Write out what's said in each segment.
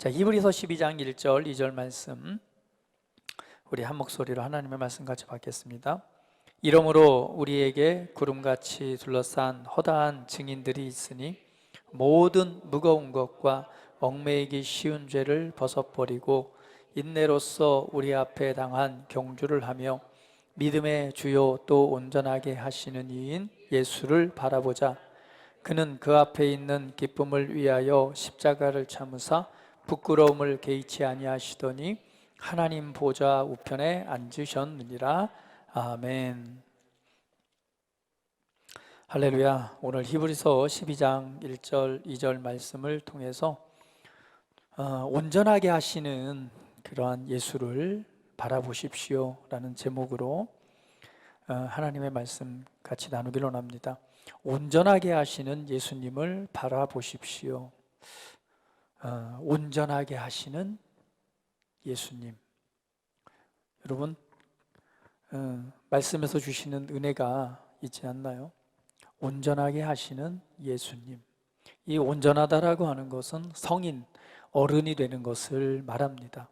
자, 히브리서 12장 1절 2절 말씀, 우리 한 목소리로 하나님의 말씀 같이 받겠습니다. 이러므로 우리에게 구름같이 둘러싼 허다한 증인들이 있으니 모든 무거운 것과 얽매이기 쉬운 죄를 벗어버리고 인내로써 우리 앞에 당한 경주를 하며 믿음의 주요 또 온전하게 하시는 이인 예수를 바라보자. 그는 그 앞에 있는 기쁨을 위하여 십자가를 참으사 부끄러움을 개의치 아니하시더니 하나님 보좌 우편에 앉으셨느니라. 아멘. 할렐루야. 오늘 히브리서 12장 1절 2절 말씀을 통해서 온전하게 하시는 그러한 예수를 바라보십시오 라는 제목으로 하나님의 말씀 같이 나누기로 합니다. 온전하게 하시는 예수님을 바라보십시오. 온전하게 하시는 예수님. 여러분, 말씀에서 주시는 은혜가 있지 않나요? 온전하게 하시는 예수님. 이 온전하다라고 하는 것은 성인, 어른이 되는 것을 말합니다.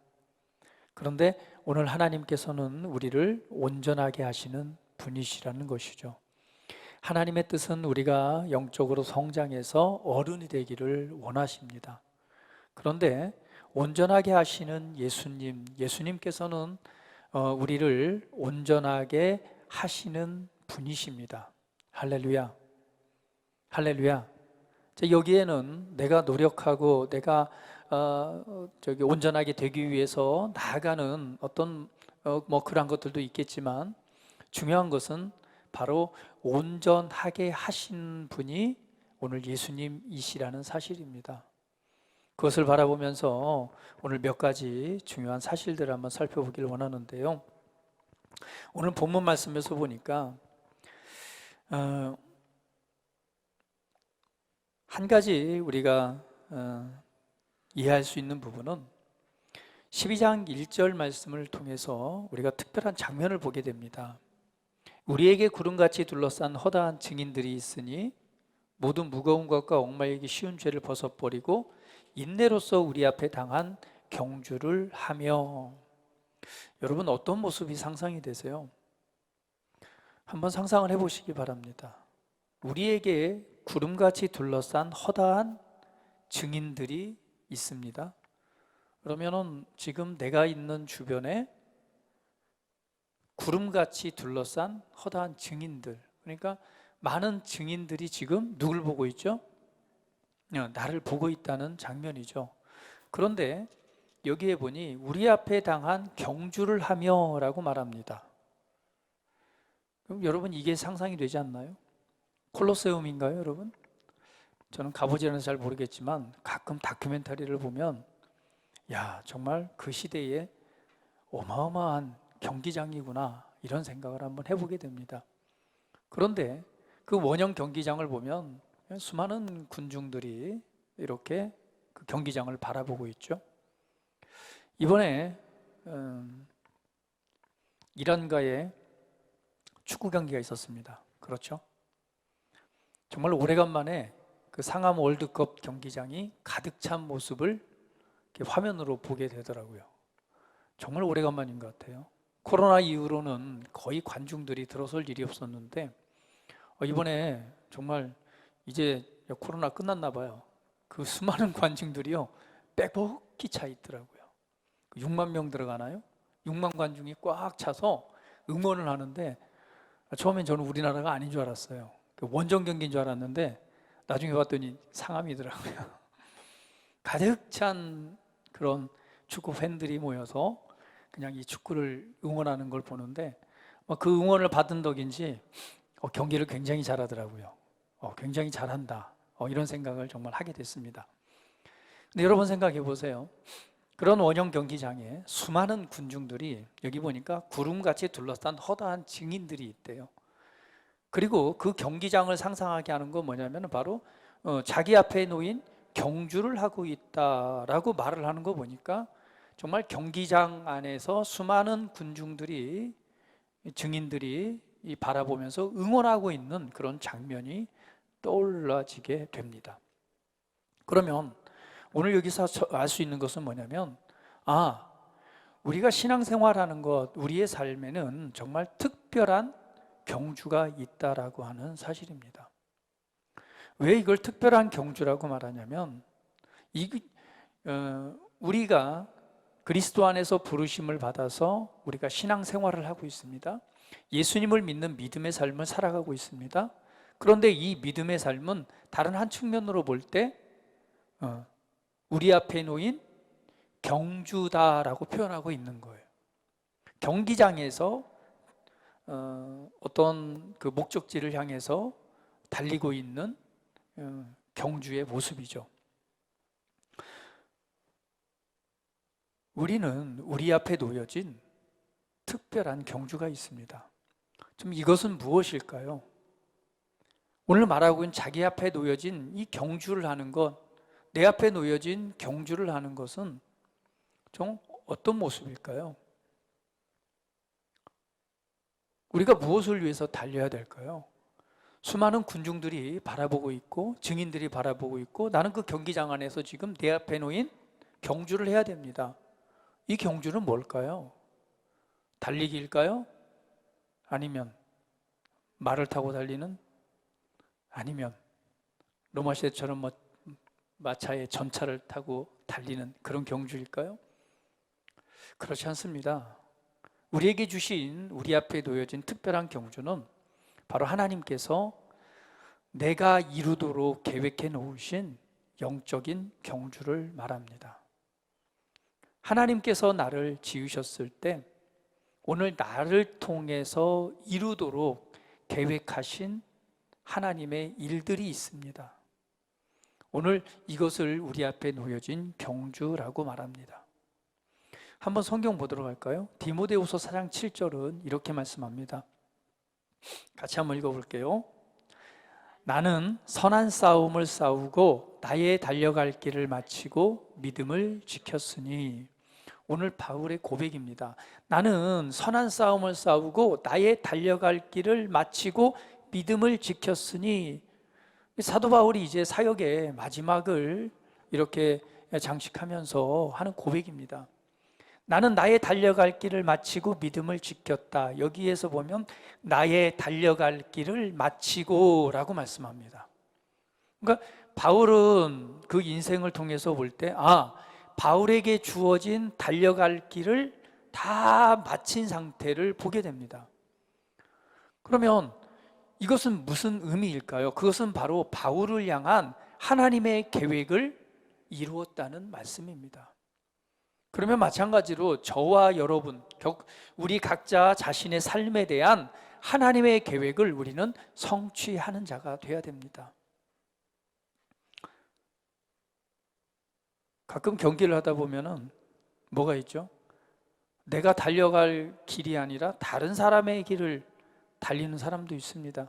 그런데 오늘 하나님께서는 우리를 온전하게 하시는 분이시라는 것이죠. 하나님의 뜻은 우리가 영적으로 성장해서 어른이 되기를 원하십니다. 그런데 온전하게 하시는 예수님, 예수님께서는 우리를 온전하게 하시는 분이십니다. 할렐루야. 할렐루야. 여기에는 내가 노력하고 내가 온전하게 되기 위해서 나아가는 어떤 그런 것들도 있겠지만, 중요한 것은 바로 온전하게 하신 분이 오늘 예수님이시라는 사실입니다. 그것을 바라보면서 오늘 몇 가지 중요한 사실들을 한번 살펴보기를 원하는데요. 오늘 본문 말씀에서 보니까 한 가지 우리가 이해할 수 있는 부분은 12장 1절 말씀을 통해서 우리가 특별한 장면을 보게 됩니다. 우리에게 구름같이 둘러싼 허다한 증인들이 있으니 모든 무거운 것과 얽매이기 쉬운 죄를 벗어버리고 인내로써 우리 앞에 당한 경주를 하며. 여러분, 어떤 모습이 상상이 되세요? 한번 상상을 해보시기 바랍니다. 우리에게 구름같이 둘러싼 허다한 증인들이 있습니다. 그러면은 지금 내가 있는 주변에 구름같이 둘러싼 허다한 증인들, 그러니까 많은 증인들이 지금 누굴 보고 있죠? 나를 보고 있다는 장면이죠. 그런데 여기에 보니 우리 앞에 당한 경주를 하며 라고 말합니다. 그럼 여러분, 이게 상상이 되지 않나요? 콜로세움인가요, 여러분? 저는 가보지 않아서 잘 모르겠지만 가끔 다큐멘터리를 보면 정말 그 시대에 어마어마한 경기장이구나, 이런 생각을 한번 해보게 됩니다. 그런데 그 원형 경기장을 보면 수많은 군중들이 이렇게 그 경기장을 바라보고 있죠. 이번에 이란과의 축구 경기가 있었습니다. 그렇죠? 정말 오래간만에 그 상암 월드컵 경기장이 가득 찬 모습을 이렇게 화면으로 보게 되더라고요. 정말 오래간만인 것 같아요. 코로나 이후로는 거의 관중들이 들어설 일이 없었는데 이번에 정말 이제 코로나 끝났나 봐요. 그 수많은 관중들이요, 빼곡히 차 있더라고요. 6만 명 들어가나요? 6만 관중이 꽉 차서 응원을 하는데, 처음엔 저는 우리나라가 아닌 줄 알았어요. 원정 경기인 줄 알았는데 나중에 봤더니 상암이더라고요. 가득 찬 그런 축구 팬들이 모여서 그냥 이 축구를 응원하는 걸 보는데, 그 응원을 받은 덕인지 경기를 굉장히 잘하더라고요. 굉장히 잘한다, 이런 생각을 정말 하게 됐습니다. 근데 여러분, 생각해 보세요. 그런 원형 경기장에 수많은 군중들이, 여기 보니까 구름같이 둘러싼 허다한 증인들이 있대요. 그리고 그 경기장을 상상하게 하는 건 뭐냐면 바로 자기 앞에 놓인 경주를 하고 있다라고 말을 하는 거 보니까 정말 경기장 안에서 수많은 군중들이, 증인들이 바라보면서 응원하고 있는 그런 장면이 떠올라지게 됩니다. 그러면 오늘 여기서 알 수 있는 것은 뭐냐면, 우리가 신앙생활하는 것, 우리의 삶에는 정말 특별한 경주가 있다라고 하는 사실입니다. 왜 이걸 특별한 경주라고 말하냐면, 우리가 그리스도 안에서 부르심을 받아서 우리가 신앙생활을 하고 있습니다. 예수님을 믿는 믿음의 삶을 살아가고 있습니다. 그런데 이 믿음의 삶은 다른 한 측면으로 볼 때 우리 앞에 놓인 경주다라고 표현하고 있는 거예요. 경기장에서 어떤 그 목적지를 향해서 달리고 있는 경주의 모습이죠. 우리는 우리 앞에 놓여진 특별한 경주가 있습니다. 좀 이것은 무엇일까요? 오늘 말하고 있는 자기 앞에 놓여진 이 경주를 하는 것, 내 앞에 놓여진 경주를 하는 것은 좀 어떤 모습일까요? 우리가 무엇을 위해서 달려야 될까요? 수많은 군중들이 바라보고 있고 증인들이 바라보고 있고 나는 그 경기장 안에서 지금 내 앞에 놓인 경주를 해야 됩니다. 이 경주는 뭘까요? 달리기일까요? 아니면 말을 타고 달리는? 아니면 로마 시대처럼 마차에 전차를 타고 달리는 그런 경주일까요? 그렇지 않습니다. 우리에게 주신 우리 앞에 놓여진 특별한 경주는 바로 하나님께서 내가 이루도록 계획해 놓으신 영적인 경주를 말합니다. 하나님께서 나를 지으셨을 때 오늘 나를 통해서 이루도록 계획하신 하나님의 일들이 있습니다. 오늘 이것을 우리 앞에 놓여진 경주라고 말합니다. 한번 성경 보도록 할까요? 디모데후서 4장 7절은 이렇게 말씀합니다. 같이 한번 읽어볼게요. 나는 선한 싸움을 싸우고 나의 달려갈 길을 마치고 믿음을 지켰으니. 오늘 바울의 고백입니다. 나는 선한 싸움을 싸우고 나의 달려갈 길을 마치고 믿음을 지켰으니. 사도 바울이 이제 사역의 마지막을 이렇게 장식하면서 하는 고백입니다. 나는 나의 달려갈 길을 마치고 믿음을 지켰다. 여기에서 보면 나의 달려갈 길을 마치고 라고 말씀합니다. 그러니까 바울은 그 인생을 통해서 볼 때 바울에게 주어진 달려갈 길을 다 마친 상태를 보게 됩니다. 그러면 이것은 무슨 의미일까요? 그것은 바로 바울을 향한 하나님의 계획을 이루었다는 말씀입니다. 그러면 마찬가지로 저와 여러분, 우리 각자 자신의 삶에 대한 하나님의 계획을 우리는 성취하는 자가 되어야 됩니다. 가끔 경기를 하다 보면은 뭐가 있죠? 내가 달려갈 길이 아니라 다른 사람의 길을 달리는 사람도 있습니다.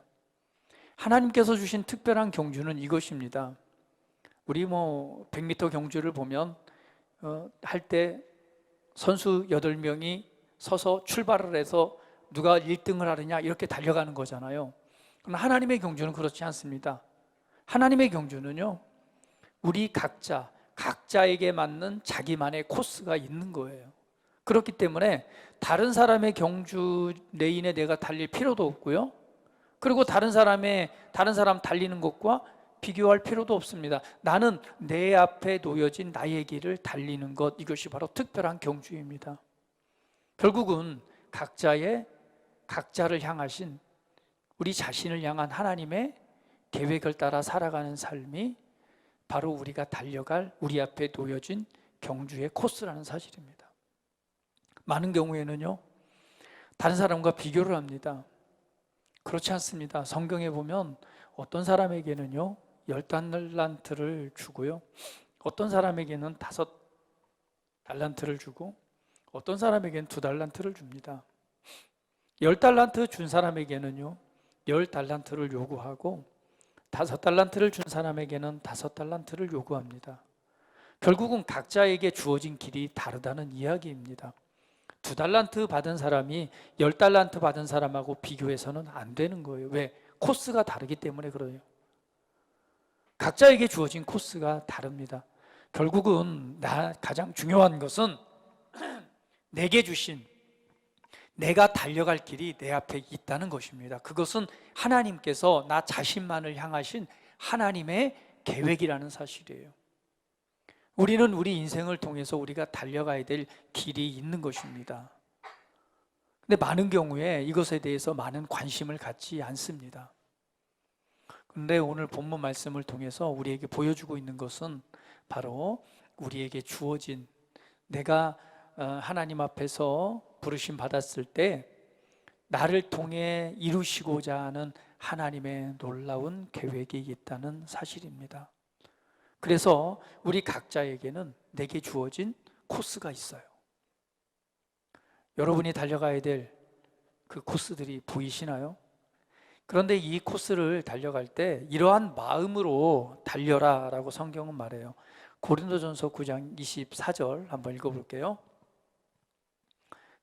하나님께서 주신 특별한 경주는 이것입니다. 우리 100m 경주를 보면 할 때 선수 8명이 서서 출발을 해서 누가 1등을 하느냐 이렇게 달려가는 거잖아요. 그러나 하나님의 경주는 그렇지 않습니다. 하나님의 경주는요, 우리 각자에게 맞는 자기만의 코스가 있는 거예요. 그렇기 때문에 다른 사람의 경주 레인에 내가 달릴 필요도 없고요. 그리고 다른 사람 달리는 것과 비교할 필요도 없습니다. 나는 내 앞에 놓여진 나의 길을 달리는 것, 이것이 바로 특별한 경주입니다. 결국은 각자를 향하신 우리 자신을 향한 하나님의 계획을 따라 살아가는 삶이 바로 우리가 달려갈 우리 앞에 놓여진 경주의 코스라는 사실입니다. 많은 경우에는요, 다른 사람과 비교를 합니다. 그렇지 않습니다. 성경에 보면 어떤 사람에게는요 10달란트를 주고요, 어떤 사람에게는 5달란트를 주고 어떤 사람에게는 2달란트를 줍니다. 10달란트 준 사람에게는요 10달란트를 요구하고 5달란트를 준 사람에게는 5달란트를 요구합니다. 결국은 각자에게 주어진 길이 다르다는 이야기입니다. 2달란트 받은 사람이 10달란트 받은 사람하고 비교해서는 안 되는 거예요. 왜? 코스가 다르기 때문에 그래요. 각자에게 주어진 코스가 다릅니다. 결국은 가장 중요한 것은 내게 주신, 내가 달려갈 길이 내 앞에 있다는 것입니다. 그것은 하나님께서 나 자신만을 향하신 하나님의 계획이라는 사실이에요. 우리는 우리 인생을 통해서 우리가 달려가야 될 길이 있는 것입니다. 근데 많은 경우에 이것에 대해서 많은 관심을 갖지 않습니다. 그런데 오늘 본문 말씀을 통해서 우리에게 보여주고 있는 것은 바로 우리에게 주어진, 내가 하나님 앞에서 부르심 받았을 때 나를 통해 이루시고자 하는 하나님의 놀라운 계획이 있다는 사실입니다. 그래서 우리 각자에게는 내게 주어진 코스가 있어요. 여러분이 달려가야 될 그 코스들이 보이시나요? 그런데 이 코스를 달려갈 때 이러한 마음으로 달려라 라고 성경은 말해요. 고린도전서 9장 24절 한번 읽어볼게요.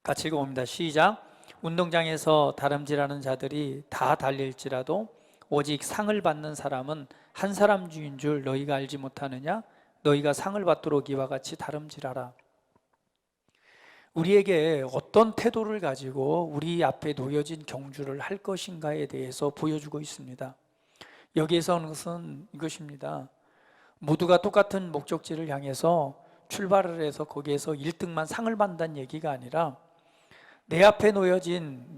같이 읽어봅니다. 시작. 운동장에서 다름질하는 자들이 다 달릴지라도 오직 상을 받는 사람은 한 사람 주인 줄 너희가 알지 못하느냐? 너희가 상을 받도록 이와 같이 다름질하라. 우리에게 어떤 태도를 가지고 우리 앞에 놓여진 경주를 할 것인가에 대해서 보여주고 있습니다. 여기에서는 이것입니다. 모두가 똑같은 목적지를 향해서 출발을 해서 거기에서 1등만 상을 받는다는 얘기가 아니라 내 앞에 놓여진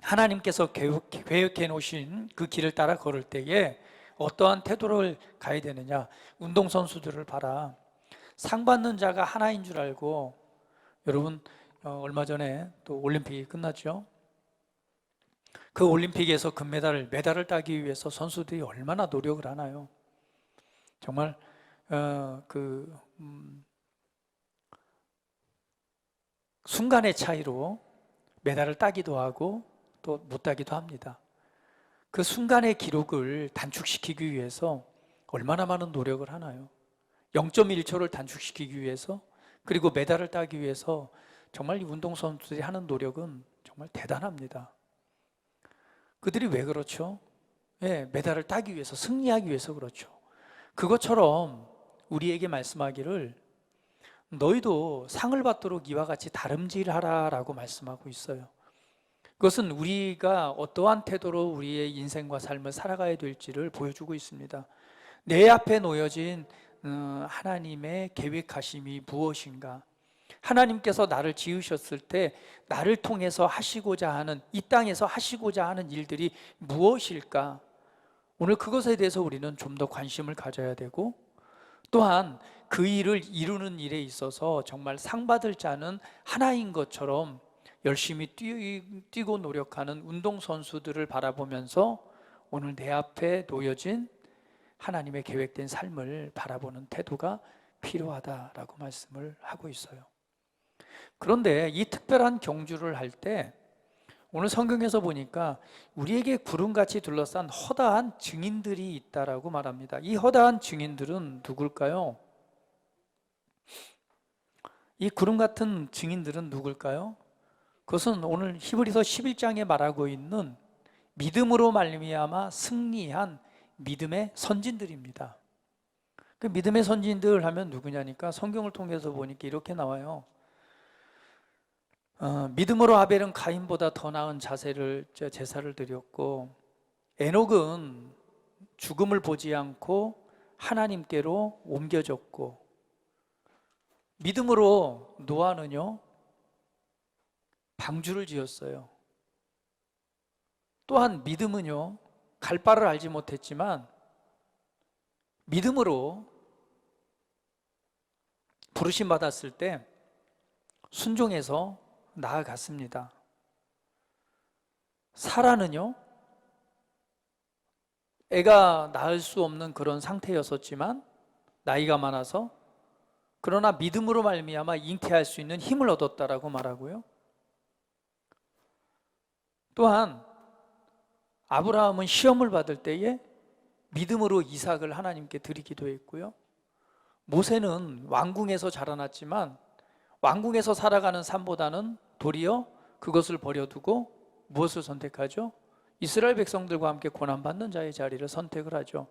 하나님께서 계획해 놓으신 그 길을 따라 걸을 때에 어떠한 태도를 가야 되느냐. 운동선수들을 봐라. 상 받는 자가 하나인 줄 알고, 여러분 얼마 전에 또 올림픽이 끝났죠. 그 올림픽에서 메달을 따기 위해서 선수들이 얼마나 노력을 하나요? 정말 순간의 차이로 메달을 따기도 하고 또 못 따기도 합니다. 그 순간의 기록을 단축시키기 위해서 얼마나 많은 노력을 하나요? 0.1초를 단축시키기 위해서, 그리고 메달을 따기 위해서 정말 이 운동선수들이 하는 노력은 정말 대단합니다. 그들이 왜 그렇죠? 메달을 따기 위해서, 승리하기 위해서 그렇죠. 그것처럼 우리에게 말씀하기를 너희도 상을 받도록 이와 같이 다름질하라 라고 말씀하고 있어요. 그것은 우리가 어떠한 태도로 우리의 인생과 삶을 살아가야 될지를 보여주고 있습니다. 내 앞에 놓여진 하나님의 계획하심이 무엇인가? 하나님께서 나를 지으셨을 때 나를 통해서 하시고자 하는, 이 땅에서 하시고자 하는 일들이 무엇일까? 오늘 그것에 대해서 우리는 좀 더 관심을 가져야 되고, 또한 그 일을 이루는 일에 있어서 정말 상 받을 자는 하나인 것처럼 열심히 뛰고 노력하는 운동선수들을 바라보면서 오늘 내 앞에 놓여진 하나님의 계획된 삶을 바라보는 태도가 필요하다라고 말씀을 하고 있어요. 그런데 이 특별한 경주를 할 때 오늘 성경에서 보니까 우리에게 구름같이 둘러싼 허다한 증인들이 있다라고 말합니다. 이 허다한 증인들은 누굴까요? 이 구름 같은 증인들은 누굴까요? 그것은 오늘 히브리서 11장에 말하고 있는 믿음으로 말미암아 승리한 믿음의 선진들입니다. 그 믿음의 선진들 하면 누구냐니까 성경을 통해서 보니까 이렇게 나와요. 믿음으로 아벨은 가인보다 더 나은 제사를 드렸고, 에녹은 죽음을 보지 않고 하나님께로 옮겨졌고, 믿음으로 노아는요 방주를 지었어요. 또한 믿음은요 갈 바를 알지 못했지만 믿음으로 부르심 받았을 때 순종해서 나아갔습니다. 사라는요 애가 낳을 수 없는 그런 상태였었지만 나이가 많아서, 그러나 믿음으로 말미암아 잉태할 수 있는 힘을 얻었다라고 말하고요. 또한 아브라함은 시험을 받을 때에 믿음으로 이삭을 하나님께 드리기도 했고요. 모세는 왕궁에서 자라났지만 왕궁에서 살아가는 삶보다는 도리어 그것을 버려두고 무엇을 선택하죠? 이스라엘 백성들과 함께 고난받는 자의 자리를 선택을 하죠.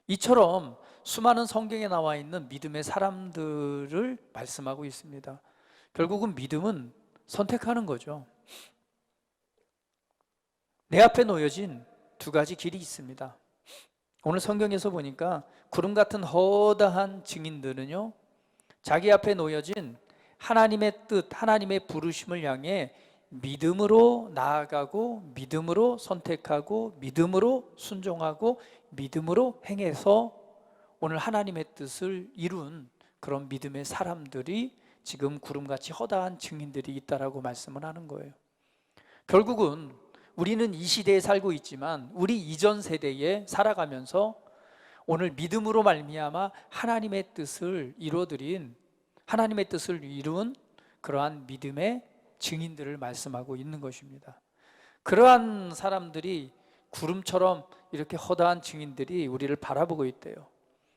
이처럼 수많은 성경에 나와 있는 믿음의 사람들을 말씀하고 있습니다. 결국은 믿음은 선택하는 거죠. 내 앞에 놓여진 두 가지 길이 있습니다. 오늘 성경에서 보니까 구름 같은 허다한 증인들은요, 자기 앞에 놓여진 하나님의 뜻, 하나님의 부르심을 향해 믿음으로 나아가고, 믿음으로 선택하고, 믿음으로 순종하고, 믿음으로 행해서 오늘 하나님의 뜻을 이룬 그런 믿음의 사람들이 지금 구름같이 허다한 증인들이 있다라고 말씀을 하는 거예요. 결국은 우리는 이 시대에 살고 있지만 우리 이전 세대에 살아가면서 오늘 믿음으로 말미암아 하나님의 뜻을 이루어드린, 하나님의 뜻을 이룬 그러한 믿음의 증인들을 말씀하고 있는 것입니다. 그러한 사람들이 구름처럼 이렇게 허다한 증인들이 우리를 바라보고 있대요.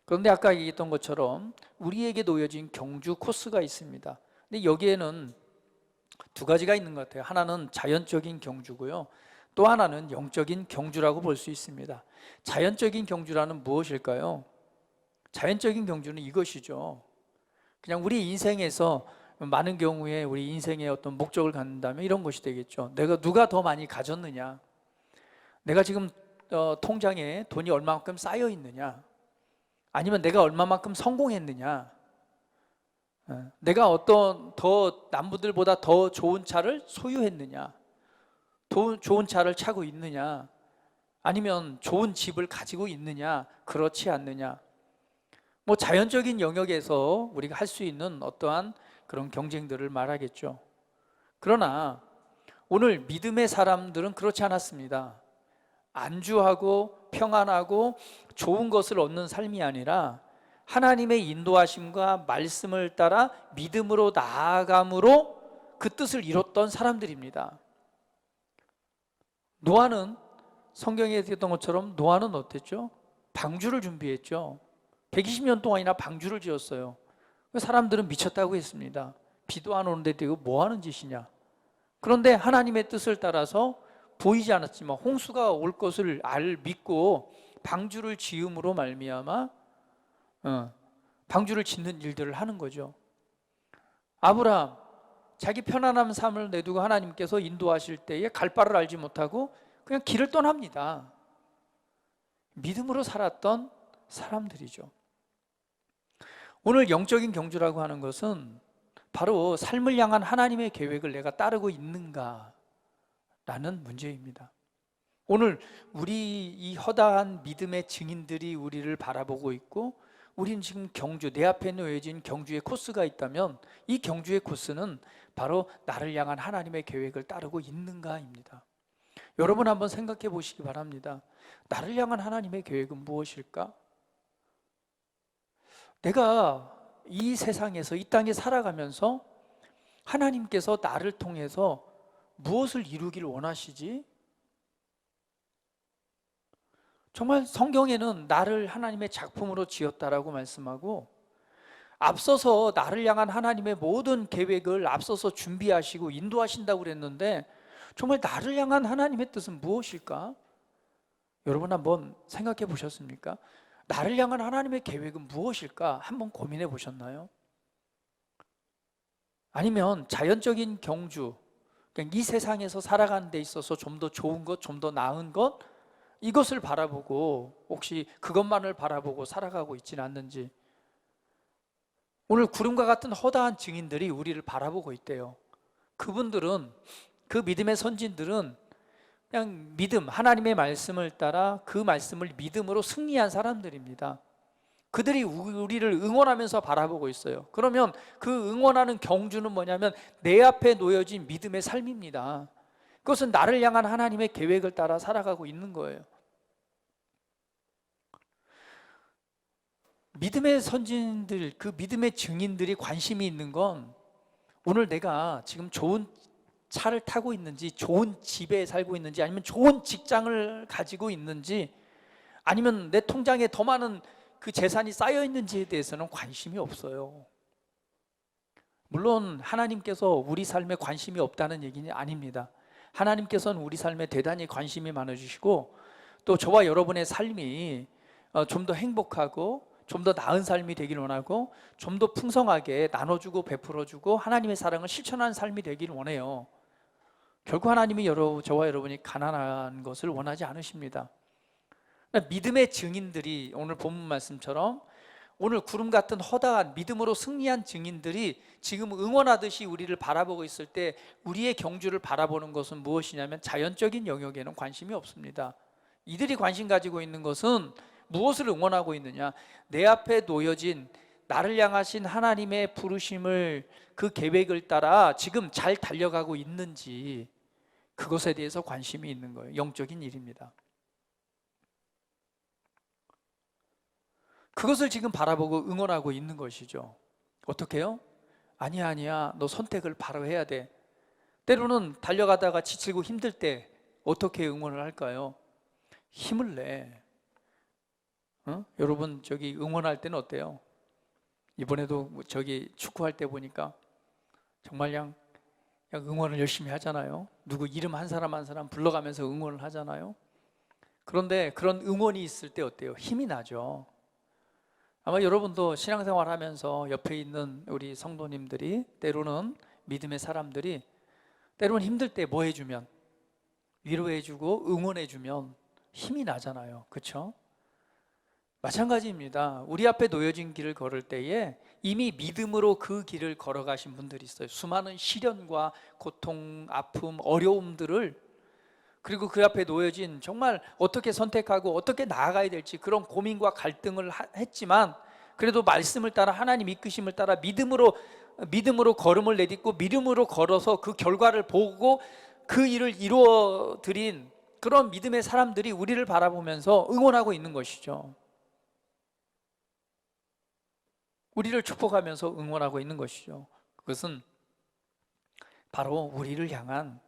그런데 아까 얘기했던 것처럼 우리에게 놓여진 경주 코스가 있습니다. 근데 여기에는 두 가지가 있는 것 같아요. 하나는 자연적인 경주고요, 또 하나는 영적인 경주라고 볼 수 있습니다. 자연적인 경주라는 무엇일까요? 자연적인 경주는 이것이죠. 그냥 우리 인생에서 많은 경우에 우리 인생의 어떤 목적을 갖는다면 이런 것이 되겠죠. 내가 누가 더 많이 가졌느냐, 내가 지금 통장에 돈이 얼마만큼 쌓여 있느냐, 아니면 내가 얼마만큼 성공했느냐, 내가 어떤 더 남부들보다 더 좋은 차를 소유했느냐, 좋은 차를 차고 있느냐, 아니면 좋은 집을 가지고 있느냐, 그렇지 않느냐. 뭐 자연적인 영역에서 우리가 할 수 있는 어떠한 그런 경쟁들을 말하겠죠. 그러나 오늘 믿음의 사람들은 그렇지 않았습니다. 안주하고 평안하고 좋은 것을 얻는 삶이 아니라 하나님의 인도하심과 말씀을 따라 믿음으로 나아감으로 그 뜻을 이뤘던 사람들입니다. 노아는, 성경에 되었던 것처럼 노아는 어땠죠? 방주를 준비했죠. 120년 동안이나 방주를 지었어요. 사람들은 미쳤다고 했습니다. 비도 안 오는데 이거 뭐 하는 짓이냐. 그런데 하나님의 뜻을 따라서 보이지 않았지만 홍수가 올 것을 믿고 방주를 지음으로 말미암아 방주를 짓는 일들을 하는 거죠. 아브라함, 자기 편안한 삶을 내두고 하나님께서 인도하실 때에 갈 바를 알지 못하고 그냥 길을 떠납니다. 믿음으로 살았던 사람들이죠. 오늘 영적인 경주라고 하는 것은 바로 삶을 향한 하나님의 계획을 내가 따르고 있는가 라는 문제입니다. 오늘 우리 이 허다한 믿음의 증인들이 우리를 바라보고 있고, 우리는 지금 경주, 내 앞에 놓여진 경주의 코스가 있다면 이 경주의 코스는 바로 나를 향한 하나님의 계획을 따르고 있는가입니다. 여러분 한번 생각해 보시기 바랍니다. 나를 향한 하나님의 계획은 무엇일까? 내가 이 세상에서, 이 땅에 살아가면서 하나님께서 나를 통해서 무엇을 이루길 원하시지? 정말 성경에는 나를 하나님의 작품으로 지었다라고 말씀하고, 앞서서 나를 향한 하나님의 모든 계획을 앞서서 준비하시고 인도하신다고 그랬는데, 정말 나를 향한 하나님의 뜻은 무엇일까? 여러분 한번 생각해 보셨습니까? 나를 향한 하나님의 계획은 무엇일까? 한번 고민해 보셨나요? 아니면 자연적인 경주, 그러니까 이 세상에서 살아가는 데 있어서 좀 더 좋은 것, 좀 더 나은 것, 이것을 바라보고 혹시 그것만을 바라보고 살아가고 있지는 않는지. 오늘 구름과 같은 허다한 증인들이 우리를 바라보고 있대요. 그분들은, 그 믿음의 선진들은 그냥 믿음, 하나님의 말씀을 따라 그 말씀을 믿음으로 승리한 사람들입니다. 그들이 우리를 응원하면서 바라보고 있어요. 그러면 그 응원하는 경주는 뭐냐면 내 앞에 놓여진 믿음의 삶입니다. 그것은 나를 향한 하나님의 계획을 따라 살아가고 있는 거예요. 믿음의 선진들, 그 믿음의 증인들이 관심이 있는 건 오늘 내가 지금 좋은 차를 타고 있는지, 좋은 집에 살고 있는지, 아니면 좋은 직장을 가지고 있는지, 아니면 내 통장에 더 많은 그 재산이 쌓여 있는지에 대해서는 관심이 없어요. 물론 하나님께서 우리 삶에 관심이 없다는 얘기는 아닙니다. 하나님께서는 우리 삶에 대단히 관심이 많으시고, 또 저와 여러분의 삶이 좀 더 행복하고 좀 더 나은 삶이 되길 원하고 좀 더 풍성하게 나눠주고 베풀어주고 하나님의 사랑을 실천하는 삶이 되길 원해요. 결국 하나님이 저와 여러분이 가난한 것을 원하지 않으십니다. 믿음의 증인들이 오늘 본문 말씀처럼 오늘 구름 같은 허다한 믿음으로 승리한 증인들이 지금 응원하듯이 우리를 바라보고 있을 때 우리의 경주를 바라보는 것은 무엇이냐면 자연적인 영역에는 관심이 없습니다. 이들이 관심 가지고 있는 것은 무엇을 응원하고 있느냐, 내 앞에 놓여진 나를 향하신 하나님의 부르심을, 그 계획을 따라 지금 잘 달려가고 있는지, 그것에 대해서 관심이 있는 거예요. 영적인 일입니다. 그것을 지금 바라보고 응원하고 있는 것이죠. 어떻게 해요? 아니야 너 선택을 바로 해야 돼. 때로는 달려가다가 지치고 힘들 때 어떻게 응원을 할까요? 힘을 내. 여러분 저기 응원할 때는 어때요? 이번에도 저기 축구할 때 보니까 정말 그냥 응원을 열심히 하잖아요. 누구 이름 한 사람 한 사람 불러가면서 응원을 하잖아요. 그런데 그런 응원이 있을 때 어때요? 힘이 나죠. 아마 여러분도 신앙생활 하면서 옆에 있는 우리 성도님들이, 때로는 믿음의 사람들이 때로는 힘들 때 뭐 해주면, 위로해주고 응원해주면 힘이 나잖아요. 그렇죠? 마찬가지입니다. 우리 앞에 놓여진 길을 걸을 때에 이미 믿음으로 그 길을 걸어가신 분들이 있어요. 수많은 시련과 고통, 아픔, 어려움들을, 그리고 그 앞에 놓여진 정말 어떻게 선택하고 어떻게 나아가야 될지 그런 고민과 갈등을 했지만, 그래도 말씀을 따라 하나님 이끄심을 따라 믿음으로 걸음을 내딛고 믿음으로 걸어서 그 결과를 보고 그 일을 이루어 드린 그런 믿음의 사람들이 우리를 바라보면서 응원하고 있는 것이죠. 우리를 축복하면서 응원하고 있는 것이죠. 그것은 바로 우리를 향한,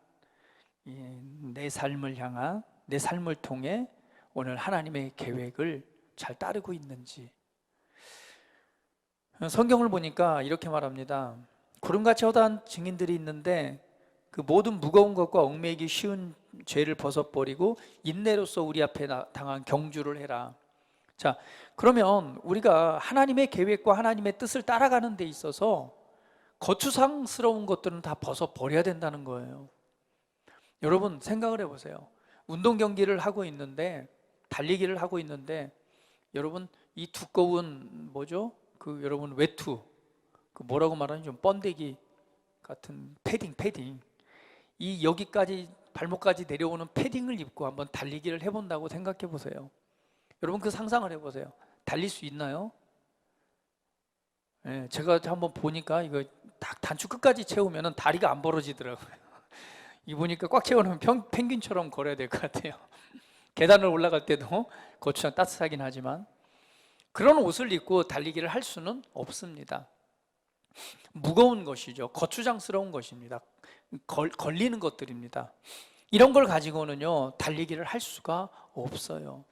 내 삶을 통해 오늘 하나님의 계획을 잘 따르고 있는지. 성경을 보니까 이렇게 말합니다. 구름같이 허다한 증인들이 있는데 그 모든 무거운 것과 얽매이기 쉬운 죄를 벗어버리고 인내로서 우리 앞에 당한 경주를 해라. 자, 그러면 우리가 하나님의 계획과 하나님의 뜻을 따라가는 데 있어서 거추장스러운 것들은 다 벗어버려야 된다는 거예요. 여러분 생각을 해보세요. 운동 경기를 하고 있는데, 달리기를 하고 있는데, 여러분 이 두꺼운 여러분 외투, 그 뭐라고 말하는 좀 번데기 같은 패딩, 이 여기까지 발목까지 내려오는 패딩을 입고 한번 달리기를 해본다고 생각해 보세요. 여러분 그 상상을 해보세요. 달릴 수 있나요? 네, 제가 한번 보니까 이거 딱 단추 끝까지 채우면 다리가 안 벌어지더라고요. 이거 보니까 꽉 채워놓으면 펭귄처럼 걸어야 될 것 같아요. 계단을 올라갈 때도 고추장 따뜻하긴 하지만 그런 옷을 입고 달리기를 할 수는 없습니다. 무거운 것이죠. 거추장스러운 것입니다. 걸리는 것들입니다. 이런 걸 가지고는요 달리기를 할 수가 없어요.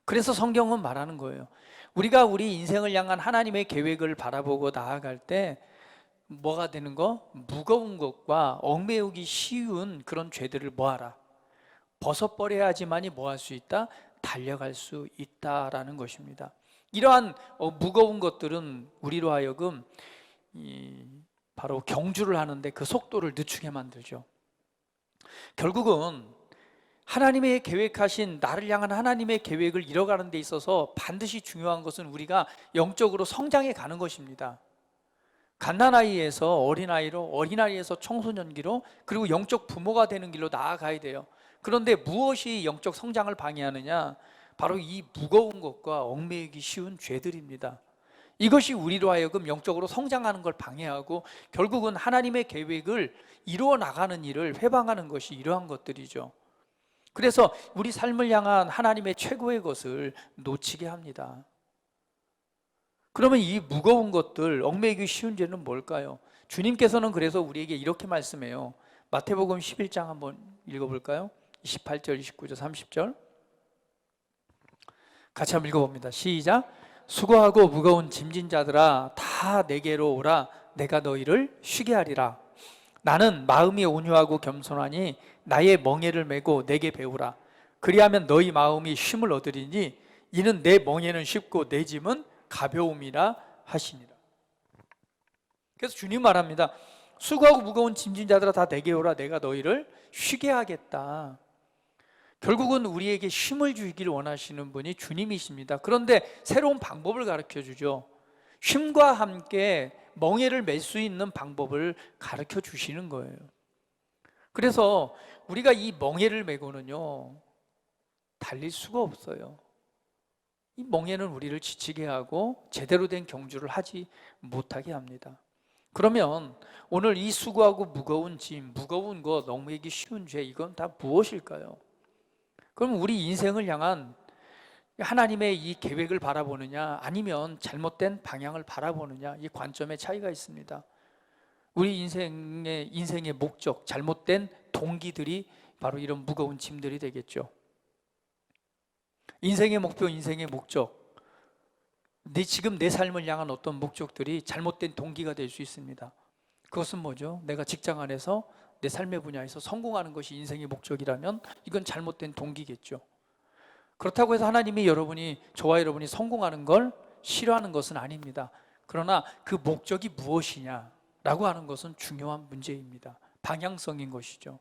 그래서 성경은 말하는 거예요. 우리가 우리 인생을 향한 하나님의 계획을 바라보고 나아갈 때 뭐가 되는 거? 무거운 것과 얽매우기 쉬운 그런 죄들을 뭐하라? 벗어버려야지만이 뭐할 수 있다? 달려갈 수 있다라는 것입니다. 이러한 무거운 것들은 우리로 하여금 바로 경주를 하는데 그 속도를 늦추게 만들죠. 결국은 하나님의 계획하신 나를 향한 하나님의 계획을 이뤄가는 데 있어서 반드시 중요한 것은 우리가 영적으로 성장해 가는 것입니다. 갓난아이에서 어린아이로, 어린아이에서 청소년기로, 그리고 영적 부모가 되는 길로 나아가야 돼요. 그런데 무엇이 영적 성장을 방해하느냐? 바로 이 무거운 것과 얽매이기 쉬운 죄들입니다. 이것이 우리로 하여금 영적으로 성장하는 걸 방해하고 결국은 하나님의 계획을 이루어 나가는 일을 회방하는 것이 이러한 것들이죠. 그래서 우리 삶을 향한 하나님의 최고의 것을 놓치게 합니다. 그러면 이 무거운 것들, 얽매이기 쉬운 죄는 뭘까요? 주님께서는 그래서 우리에게 이렇게 말씀해요. 마태복음 11장 한번 읽어볼까요? 28절, 29절, 30절 같이 한번 읽어봅니다. 시작. 수고하고 무거운 짐진 자들아 다 내게로 오라. 내가 너희를 쉬게 하리라. 나는 마음이 온유하고 겸손하니 나의 멍에를 메고 내게 배우라. 그리하면 너희 마음이 쉼을 얻으리니 이는 내 멍에는 쉽고 내 짐은 가벼움이라 하시니라. 그래서 주님 말합니다. 수고하고 무거운 짐진 자들아 다 내게 오라. 내가 너희를 쉬게 하겠다. 결국은 우리에게 쉼을 주기를 원하시는 분이 주님이십니다. 그런데 새로운 방법을 가르쳐 주죠. 쉼과 함께 멍에를 맬 수 있는 방법을 가르쳐 주시는 거예요. 그래서 우리가 이 멍에를 메고는요, 달릴 수가 없어요. 이 멍에는 우리를 지치게 하고 제대로 된 경주를 하지 못하게 합니다. 그러면 오늘 이 수고하고 무거운 짐, 무거운 것, 넘기기 쉬운 죄, 이건 다 무엇일까요? 그럼 우리 인생을 향한 하나님의 이 계획을 바라보느냐, 아니면 잘못된 방향을 바라보느냐, 이 관점의 차이가 있습니다. 우리 인생의 목적, 잘못된 동기들이 바로 이런 무거운 짐들이 되겠죠. 인생의 목표, 인생의 목적, 지금 내 삶을 향한 어떤 목적들이 잘못된 동기가 될 수 있습니다. 그것은 뭐죠? 내가 직장 안에서 내 삶의 분야에서 성공하는 것이 인생의 목적이라면 이건 잘못된 동기겠죠. 그렇다고 해서 하나님이 저와 여러분이 성공하는 걸 싫어하는 것은 아닙니다. 그러나 그 목적이 무엇이냐라고 하는 것은 중요한 문제입니다. 방향성인 것이죠.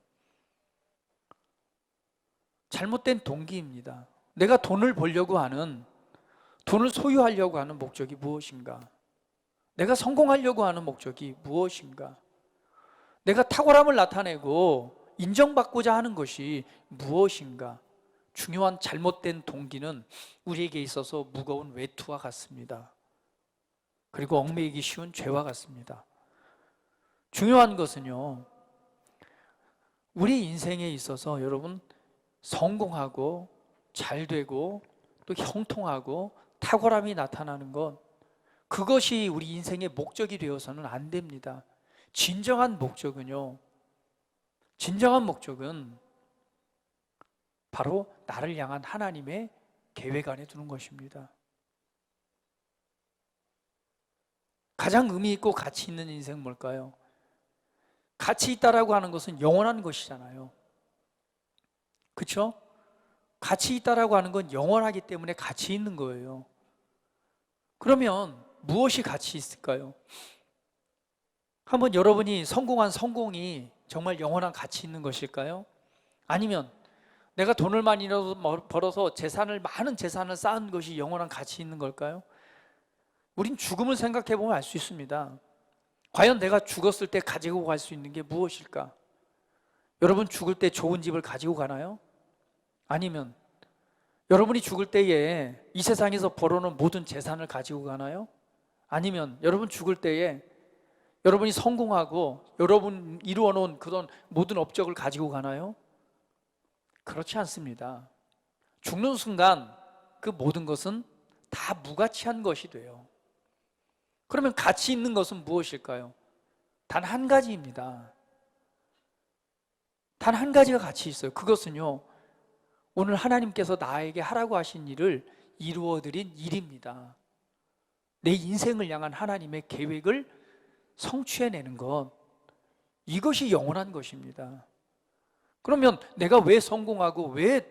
잘못된 동기입니다. 내가 돈을 벌려고 하는, 돈을 소유하려고 하는 목적이 무엇인가? 내가 성공하려고 하는 목적이 무엇인가? 내가 탁월함을 나타내고 인정받고자 하는 것이 무엇인가? 중요한 잘못된 동기는 우리에게 있어서 무거운 외투와 같습니다. 그리고 얽매이기 쉬운 죄와 같습니다. 중요한 것은요, 우리 인생에 있어서 여러분 성공하고 잘되고 또 형통하고 탁월함이 나타나는 것, 그것이 우리 인생의 목적이 되어서는 안 됩니다. 진정한 목적은 바로 나를 향한 하나님의 계획 안에 두는 것입니다. 가장 의미 있고 가치 있는 인생 뭘까요? 가치 있다라고 하는 것은 영원한 것이잖아요. 그렇죠? 가치 있다라고 하는 건 영원하기 때문에 가치 있는 거예요. 그러면 무엇이 가치 있을까요? 한번 여러분이 성공한 성공이 정말 영원한 가치 있는 것일까요? 아니면 내가 돈을 많이 벌어서 많은 재산을 쌓은 것이 영원한 가치 있는 걸까요? 우린 죽음을 생각해 보면 알 수 있습니다. 과연 내가 죽었을 때 가지고 갈 수 있는 게 무엇일까? 여러분 죽을 때 좋은 집을 가지고 가나요? 아니면 여러분이 죽을 때에 이 세상에서 벌어놓은 모든 재산을 가지고 가나요? 아니면 여러분 죽을 때에 여러분이 성공하고 여러분 이루어놓은 그런 모든 업적을 가지고 가나요? 그렇지 않습니다. 죽는 순간 그 모든 것은 다 무가치한 것이 돼요. 그러면 가치 있는 것은 무엇일까요? 단 한 가지입니다. 단 한 가지가 가치 있어요. 그것은요, 오늘 하나님께서 나에게 하라고 하신 일을 이루어드린 일입니다. 내 인생을 향한 하나님의 계획을 성취해내는 것, 이것이 영원한 것입니다. 그러면 내가 왜 성공하고 왜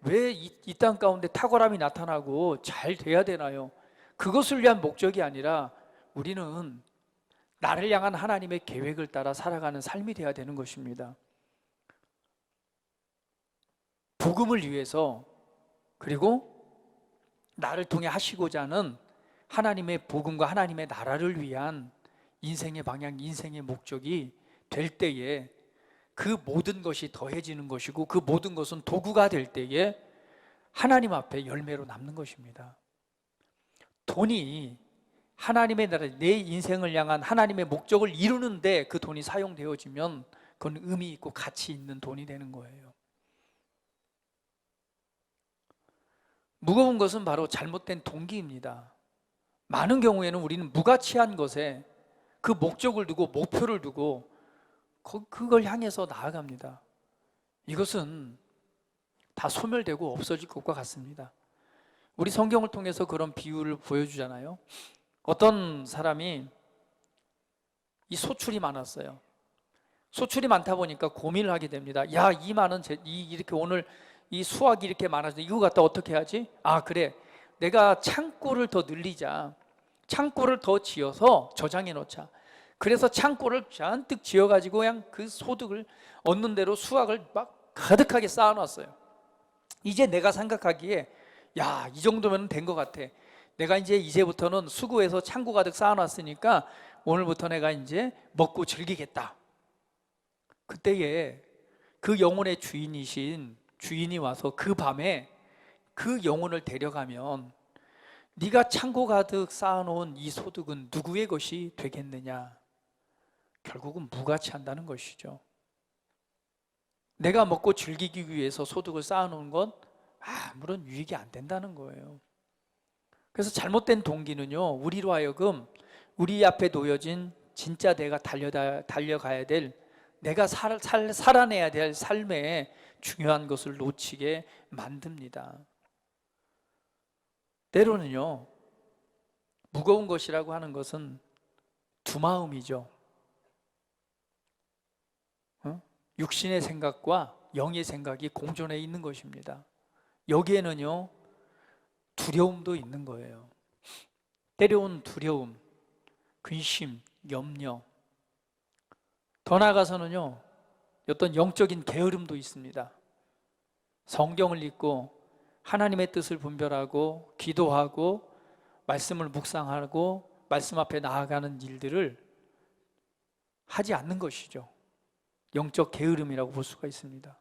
이 땅 가운데 탁월함이 나타나고 잘 돼야 되나요? 그것을 위한 목적이 아니라 우리는 나를 향한 하나님의 계획을 따라 살아가는 삶이 돼야 되는 것입니다. 복음을 위해서, 그리고 나를 통해 하시고자 하는 하나님의 복음과 하나님의 나라를 위한 인생의 방향, 인생의 목적이 될 때에 그 모든 것이 더해지는 것이고, 그 모든 것은 도구가 될 때에 하나님 앞에 열매로 남는 것입니다. 돈이 하나님의 나라, 내 인생을 향한 하나님의 목적을 이루는데 그 돈이 사용되어지면 그건 의미 있고 가치 있는 돈이 되는 거예요. 무거운 것은 바로 잘못된 동기입니다. 많은 경우에는 우리는 무가치한 것에 그 목적을 두고 목표를 두고 그걸 향해서 나아갑니다. 이것은 다 소멸되고 없어질 것과 같습니다. 우리 성경을 통해서 그런 비유를 보여주잖아요. 어떤 사람이 이 소출이 많았어요. 소출이 많다 보니까 고민을 하게 됩니다. 이렇게 오늘 이 수확이 이렇게 많아서 이거 갖다 어떻게 하지? 그래, 내가 창고를 더 늘리자. 창고를 더 지어서 저장해 놓자. 그래서 창고를 잔뜩 지어가지고 그냥 그 소득을 얻는 대로 수확을 막 가득하게 쌓아놨어요. 이제 내가 생각하기에 야, 이 정도면 된 것 같아. 내가 이제부터는 수고해서 창고 가득 쌓아놨으니까 오늘부터 내가 이제 먹고 즐기겠다. 그때에 그 영혼의 주인이 와서 그 밤에 그 영혼을 데려가면 네가 창고 가득 쌓아놓은 이 소득은 누구의 것이 되겠느냐? 결국은 무가치한다는 것이죠. 내가 먹고 즐기기 위해서 소득을 쌓아놓은 건 아무런 유익이 안 된다는 거예요. 그래서 잘못된 동기는요, 우리로 하여금 우리 앞에 놓여진 진짜 내가 달려가야 될, 내가 살아내야 될 삶의 중요한 것을 놓치게 만듭니다. 때로는요, 무거운 것이라고 하는 것은 두 마음이죠. 육신의 생각과 영의 생각이 공존해 있는 것입니다. 여기에는요, 두려움도 있는 거예요. 때려온 두려움, 근심, 염려. 더 나아가서는요, 어떤 영적인 게으름도 있습니다. 성경을 읽고 하나님의 뜻을 분별하고 기도하고 말씀을 묵상하고 말씀 앞에 나아가는 일들을 하지 않는 것이죠. 영적 게으름이라고 볼 수가 있습니다.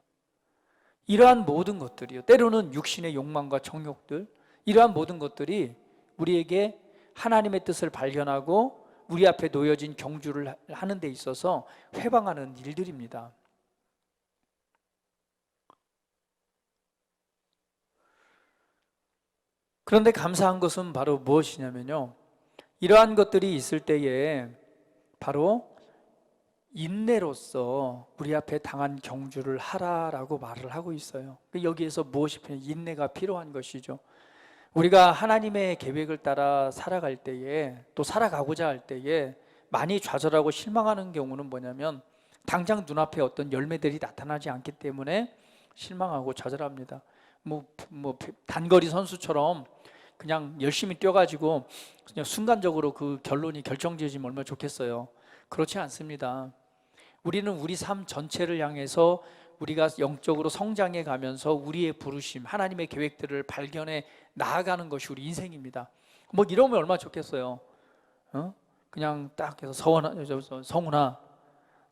이러한 모든 것들이요, 때로는 육신의 욕망과 정욕들, 이러한 모든 것들이 우리에게 하나님의 뜻을 발견하고 우리 앞에 놓여진 경주를 하는 데 있어서 회방하는 일들입니다. 그런데 감사한 것은 바로 무엇이냐면요, 이러한 것들이 있을 때에 바로 인내로서 우리 앞에 당한 경주를 하라라고 말을 하고 있어요. 여기에서 무엇이 필요한, 인내가 필요한 것이죠. 우리가 하나님의 계획을 따라 살아갈 때에, 또 살아가고자 할 때에 많이 좌절하고 실망하는 경우는 뭐냐면 당장 눈앞에 어떤 열매들이 나타나지 않기 때문에 실망하고 좌절합니다. 단거리 선수처럼 그냥 열심히 뛰어가지고 그냥 순간적으로 그 결론이 결정지어지면 얼마나 좋겠어요. 그렇지 않습니다. 우리는 우리 삶 전체를 향해서 우리가 영적으로 성장해 가면서 우리의 부르심, 하나님의 계획들을 발견해 나아가는 것이 우리 인생입니다. 이러면 얼마나 좋겠어요. 그냥 딱 해서 성훈아,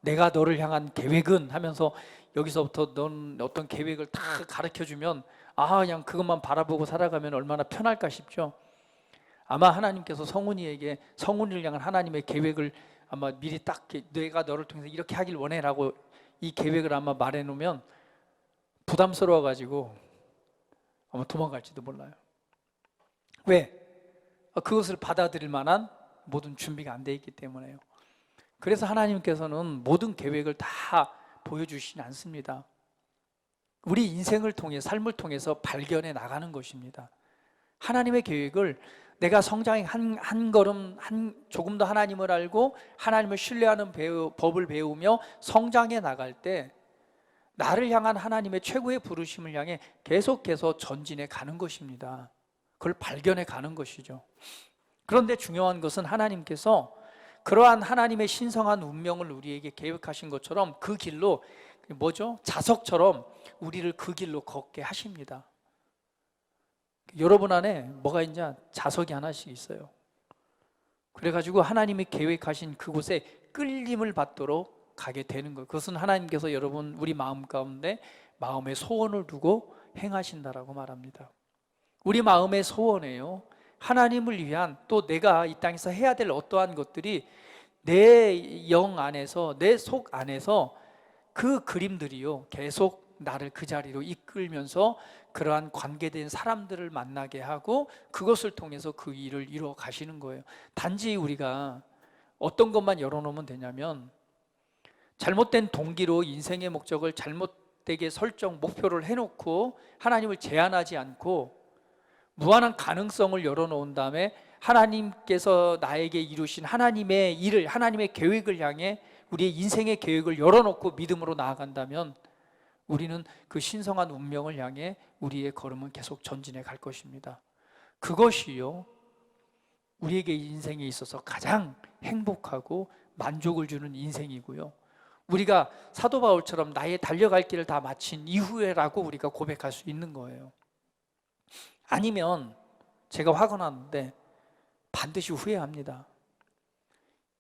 내가 너를 향한 계획은 하면서 여기서부터 넌 어떤 계획을 다 가르쳐주면 그냥 그것만 바라보고 살아가면 얼마나 편할까 싶죠. 아마 하나님께서 성훈이를 향한 하나님의 계획을 아마 미리 딱 내가 너를 통해서 이렇게 하길 원해라고 이 계획을 아마 말해놓으면 부담스러워가지고 아마 도망갈지도 몰라요. 왜? 그것을 받아들일 만한 모든 준비가 안 돼 있기 때문에요. 그래서 하나님께서는 모든 계획을 다 보여주시지 않습니다. 우리 인생을 통해, 삶을 통해서 발견해 나가는 것입니다. 하나님의 계획을 내가 성장의 한 걸음, 조금 더 하나님을 알고 하나님을 신뢰하는 법을 배우며 성장해 나갈 때 나를 향한 하나님의 최고의 부르심을 향해 계속해서 전진해 가는 것입니다. 그걸 발견해 가는 것이죠. 그런데 중요한 것은 하나님께서 그러한 하나님의 신성한 운명을 우리에게 계획하신 것처럼 그 길로 자석처럼 우리를 그 길로 걷게 하십니다. 여러분 안에 뭐가 있냐? 자석이 하나씩 있어요. 그래가지고 하나님이 계획하신 그곳에 끌림을 받도록 가게 되는 거예요. 그것은 하나님께서 여러분 우리 마음 가운데 마음의 소원을 두고 행하신다라고 말합니다. 우리 마음의 소원에요, 하나님을 위한, 또 내가 이 땅에서 해야 될 어떠한 것들이 내 영 안에서, 내 속 안에서 그 그림들이요 계속 나를 그 자리로 이끌면서 그러한 관계된 사람들을 만나게 하고 그것을 통해서 그 일을 이루어 가시는 거예요. 단지 우리가 어떤 것만 열어놓으면 되냐면 잘못된 동기로 인생의 목적을 잘못되게 목표를 해놓고 하나님을 제한하지 않고 무한한 가능성을 열어놓은 다음에 하나님께서 나에게 이루신 하나님의 일을, 하나님의 계획을 향해 우리의 인생의 계획을 열어놓고 믿음으로 나아간다면 우리는 그 신성한 운명을 향해 우리의 걸음은 계속 전진해 갈 것입니다. 그것이요, 우리에게 인생에 있어서 가장 행복하고 만족을 주는 인생이고요, 우리가 사도 바울처럼 나의 달려갈 길을 다 마친 이후에라고 우리가 고백할 수 있는 거예요. 아니면 제가 화가 났는데 반드시 후회합니다.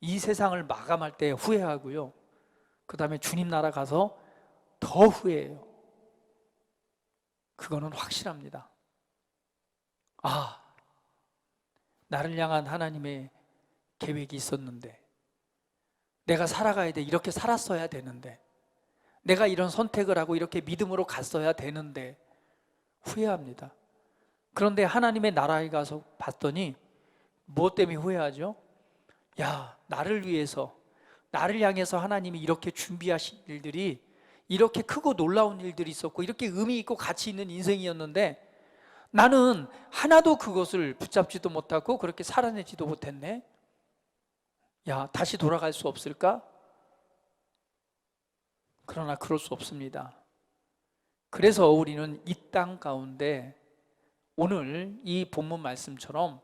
이 세상을 마감할 때 후회하고요, 그 다음에 주님 나라 가서 더 후회해요. 그거는 확실합니다. 아, 나를 향한 하나님의 계획이 있었는데, 내가 살아가야 돼, 이렇게 살았어야 되는데, 내가 이런 선택을 하고 이렇게 믿음으로 갔어야 되는데, 후회합니다. 그런데 하나님의 나라에 가서 봤더니 무엇 때문에 후회하죠? 야, 나를 위해서, 나를 향해서 하나님이 이렇게 준비하신 일들이, 이렇게 크고 놀라운 일들이 있었고, 이렇게 의미 있고 가치 있는 인생이었는데 나는 하나도 그것을 붙잡지도 못하고 그렇게 살아내지도 못했네. 야, 다시 돌아갈 수 없을까? 그러나 그럴 수 없습니다. 그래서 우리는 이 땅 가운데 오늘 이 본문 말씀처럼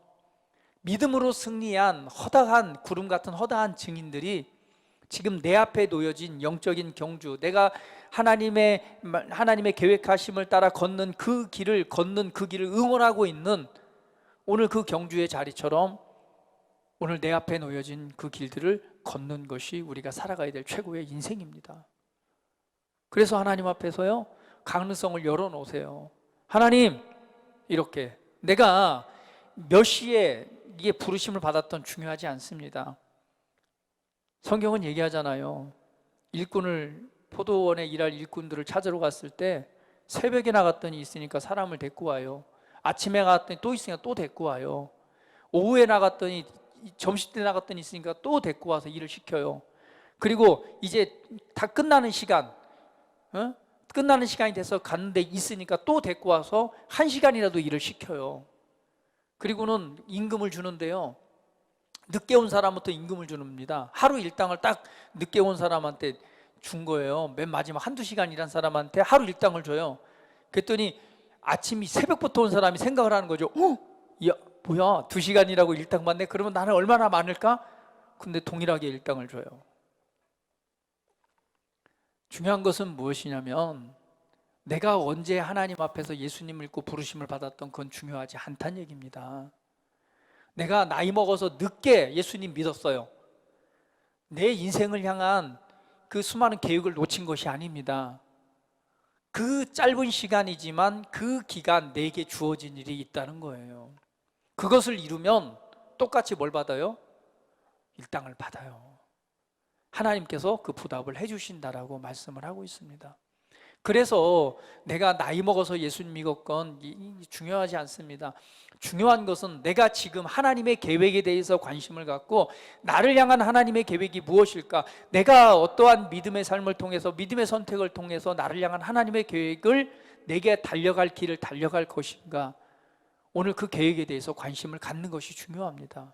믿음으로 승리한 허다한 구름 같은 허다한 증인들이 지금 내 앞에 놓여진 영적인 경주, 내가 하나님의 계획하심을 따라 걷는 그 길을 응원하고 있는 오늘 그 경주의 자리처럼 오늘 내 앞에 놓여진 그 길들을 걷는 것이 우리가 살아가야 될 최고의 인생입니다. 그래서 하나님 앞에서요, 가능성을 열어놓으세요. 하나님, 이렇게 내가 몇 시에 이게 부르심을 받았던 중요하지 않습니다. 성경은 얘기하잖아요. 포도원에 일할 일꾼들을 찾으러 갔을 때 새벽에 나갔더니 있으니까 사람을 데리고 와요. 아침에 나갔더니 또 있으니까 또 데리고 와요. 오후에 나갔더니, 점심때 나갔더니 있으니까 또 데리고 와서 일을 시켜요. 그리고 이제 다 끝나는 시간, 끝나는 시간이 돼서 갔는데 있으니까 또 데리고 와서 1시간이라도 일을 시켜요. 그리고는 임금을 주는데요, 늦게 온 사람부터 임금을 줍니다. 하루 일당을 딱 늦게 온 사람한테 준 거예요. 맨 마지막 한두 시간 일한 사람한테 하루 일당을 줘요. 그랬더니 아침이 새벽부터 온 사람이 생각을 하는 거죠. 야, 뭐야, 2시간이라고 일당 받네? 그러면 나는 얼마나 많을까? 근데 동일하게 일당을 줘요. 중요한 것은 무엇이냐면, 내가 언제 하나님 앞에서 예수님을 믿고 부르심을 받았던 건 중요하지 않다는 얘기입니다. 내가 나이 먹어서 늦게 예수님 믿었어요. 내 인생을 향한 그 수많은 계획을 놓친 것이 아닙니다. 그 짧은 시간이지만 그 기간 내게 주어진 일이 있다는 거예요. 그것을 이루면 똑같이 뭘 받아요? 일당을 받아요. 하나님께서 그 보답을 해주신다라고 말씀을 하고 있습니다. 그래서 내가 나이 먹어서 예수님 믿었건 중요하지 않습니다. 중요한 것은 내가 지금 하나님의 계획에 대해서 관심을 갖고 나를 향한 하나님의 계획이 무엇일까? 내가 어떠한 믿음의 삶을 통해서, 믿음의 선택을 통해서 나를 향한 하나님의 계획을, 내게 달려갈 길을 달려갈 것인가? 오늘 그 계획에 대해서 관심을 갖는 것이 중요합니다.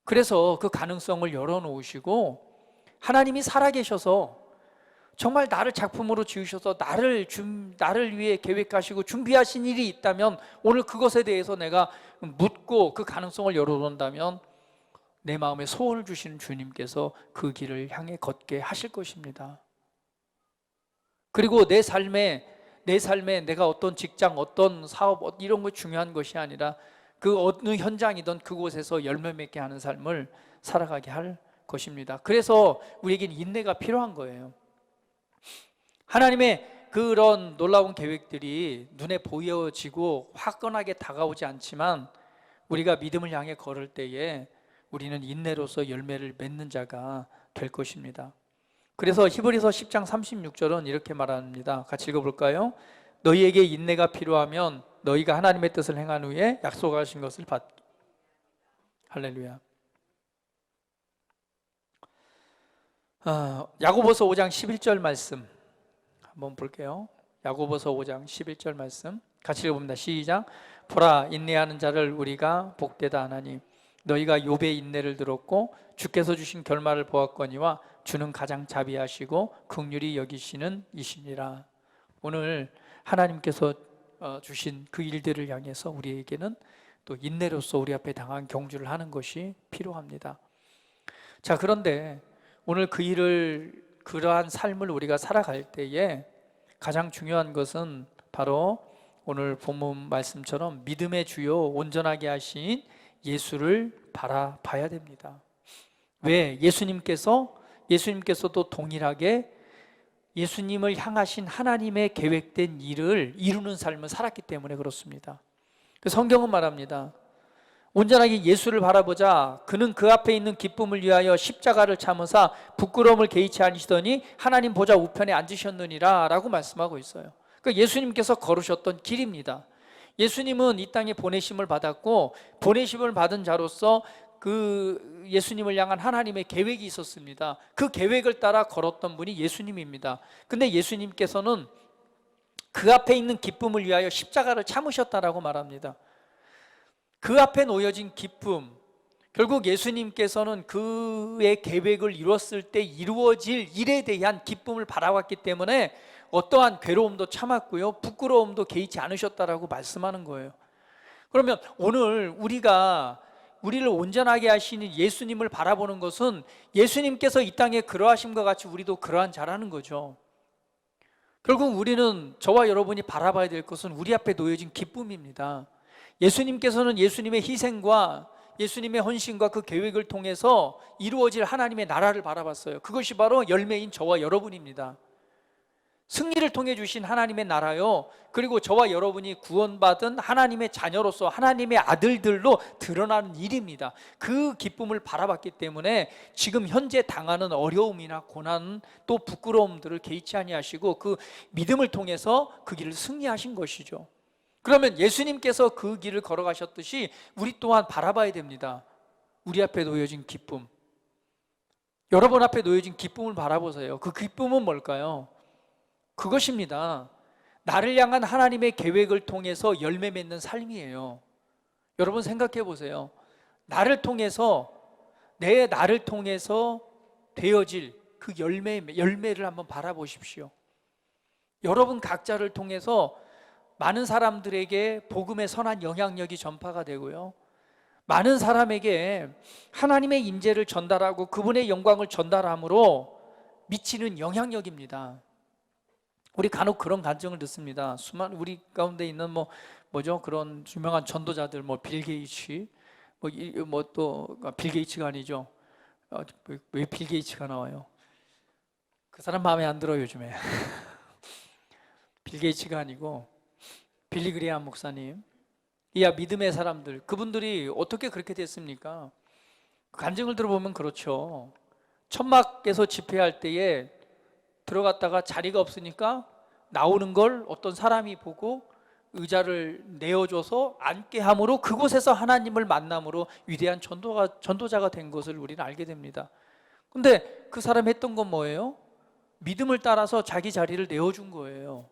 그래서 그 가능성을 열어놓으시고, 하나님이 살아계셔서 정말 나를 작품으로 지으셔서 나를 위해 계획하시고 준비하신 일이 있다면, 오늘 그것에 대해서 내가 묻고 그 가능성을 열어놓는다면 내 마음에 소원을 주시는 주님께서 그 길을 향해 걷게 하실 것입니다. 그리고 내 삶에 내가 어떤 직장, 어떤 사업, 이런 거 중요한 것이 아니라 그 어느 현장이든 그곳에서 열매 맺게 하는 삶을 살아가게 할 것입니다. 그래서 우리에겐 인내가 필요한 거예요. 하나님의 그런 놀라운 계획들이 눈에 보여지고 화끈하게 다가오지 않지만, 우리가 믿음을 향해 걸을 때에 우리는 인내로서 열매를 맺는 자가 될 것입니다. 그래서 히브리서 10장 36절은 이렇게 말합니다. 같이 읽어볼까요? 너희에게 인내가 필요하면 너희가 하나님의 뜻을 행한 후에 약속하신 것을 받기. 할렐루야. 야고보서 5장 11절 말씀 한번 볼게요. 야고보서 5장 11절 말씀 같이 읽어봅니다. 시작. 보라, 인내하는 자를 우리가 복되다 하나니 너희가 욥의 인내를 들었고 주께서 주신 결말을 보았거니와 주는 가장 자비하시고 긍휼히 여기시는 이시니라. 오늘 하나님께서 주신 그 일들을 향해서 우리에게는 또 인내로서 우리 앞에 당한 경주를 하는 것이 필요합니다. 자, 그런데 오늘 그러한 삶을 우리가 살아갈 때에 가장 중요한 것은 바로 오늘 본문 말씀처럼 믿음의 주요 온전하게 하신 예수를 바라봐야 됩니다. 왜? 예수님께서도 동일하게 예수님을 향하신 하나님의 계획된 일을 이루는 삶을 살았기 때문에 그렇습니다. 성경은 말합니다. 온전하게 예수를 바라보자. 그는 그 앞에 있는 기쁨을 위하여 십자가를 참으사 부끄러움을 개의치 아니시더니 하나님 보좌 우편에 앉으셨느니라 라고 말씀하고 있어요. 그러니까 예수님께서 걸으셨던 길입니다. 예수님은 이 땅에 보내심을 받았고 보내심을 받은 자로서 그 예수님을 향한 하나님의 계획이 있었습니다. 그 계획을 따라 걸었던 분이 예수님입니다. 근데 예수님께서는 그 앞에 있는 기쁨을 위하여 십자가를 참으셨다라고 말합니다. 그 앞에 놓여진 기쁨, 결국 예수님께서는 그의 계획을 이뤘을 때 이루어질 일에 대한 기쁨을 바라봤기 때문에 어떠한 괴로움도 참았고요, 부끄러움도 개의치 않으셨다라고 말씀하는 거예요. 그러면 오늘 우리를 온전하게 하시는 예수님을 바라보는 것은 예수님께서 이 땅에 그러하심과 같이 우리도 그러한 자라는 거죠. 결국 우리는, 저와 여러분이 바라봐야 될 것은 우리 앞에 놓여진 기쁨입니다. 예수님께서는 예수님의 희생과 예수님의 헌신과 그 계획을 통해서 이루어질 하나님의 나라를 바라봤어요. 그것이 바로 열매인 저와 여러분입니다. 승리를 통해 주신 하나님의 나라요, 그리고 저와 여러분이 구원받은 하나님의 자녀로서 하나님의 아들들로 드러나는 일입니다. 그 기쁨을 바라봤기 때문에 지금 현재 당하는 어려움이나 고난, 또 부끄러움들을 개의치 아니하시고 그 믿음을 통해서 그 길을 승리하신 것이죠. 그러면 예수님께서 그 길을 걸어가셨듯이 우리 또한 바라봐야 됩니다. 우리 앞에 놓여진 기쁨, 여러분 앞에 놓여진 기쁨을 바라보세요. 그 기쁨은 뭘까요? 그것입니다. 나를 향한 하나님의 계획을 통해서 열매 맺는 삶이에요. 여러분 생각해 보세요. 나를 통해서 되어질 그 열매를 한번 바라보십시오. 여러분 각자를 통해서 많은 사람들에게 복음의 선한 영향력이 전파가 되고요, 많은 사람에게 하나님의 임재를 전달하고 그분의 영광을 전달함으로 미치는 영향력입니다. 우리 간혹 그런 간증을 듣습니다. 수많은 우리 가운데 있는 그런 유명한 전도자들, 빌 게이츠, 빌 게이츠가 아니죠. 왜 빌 게이츠가 나와요? 그 사람 마음에 안 들어요 요즘에. 빌 게이츠가 아니고 빌리 그레이엄 목사님, 이야 믿음의 사람들, 그분들이 어떻게 그렇게 됐습니까? 간증을 들어보면 그렇죠. 천막에서 집회할 때에 들어갔다가 자리가 없으니까 나오는 걸 어떤 사람이 보고 의자를 내어줘서 앉게 함으로 그곳에서 하나님을 만남으로 위대한 전도자가 된 것을 우리는 알게 됩니다. 근데 그 사람이 했던 건 뭐예요? 믿음을 따라서 자기 자리를 내어준 거예요.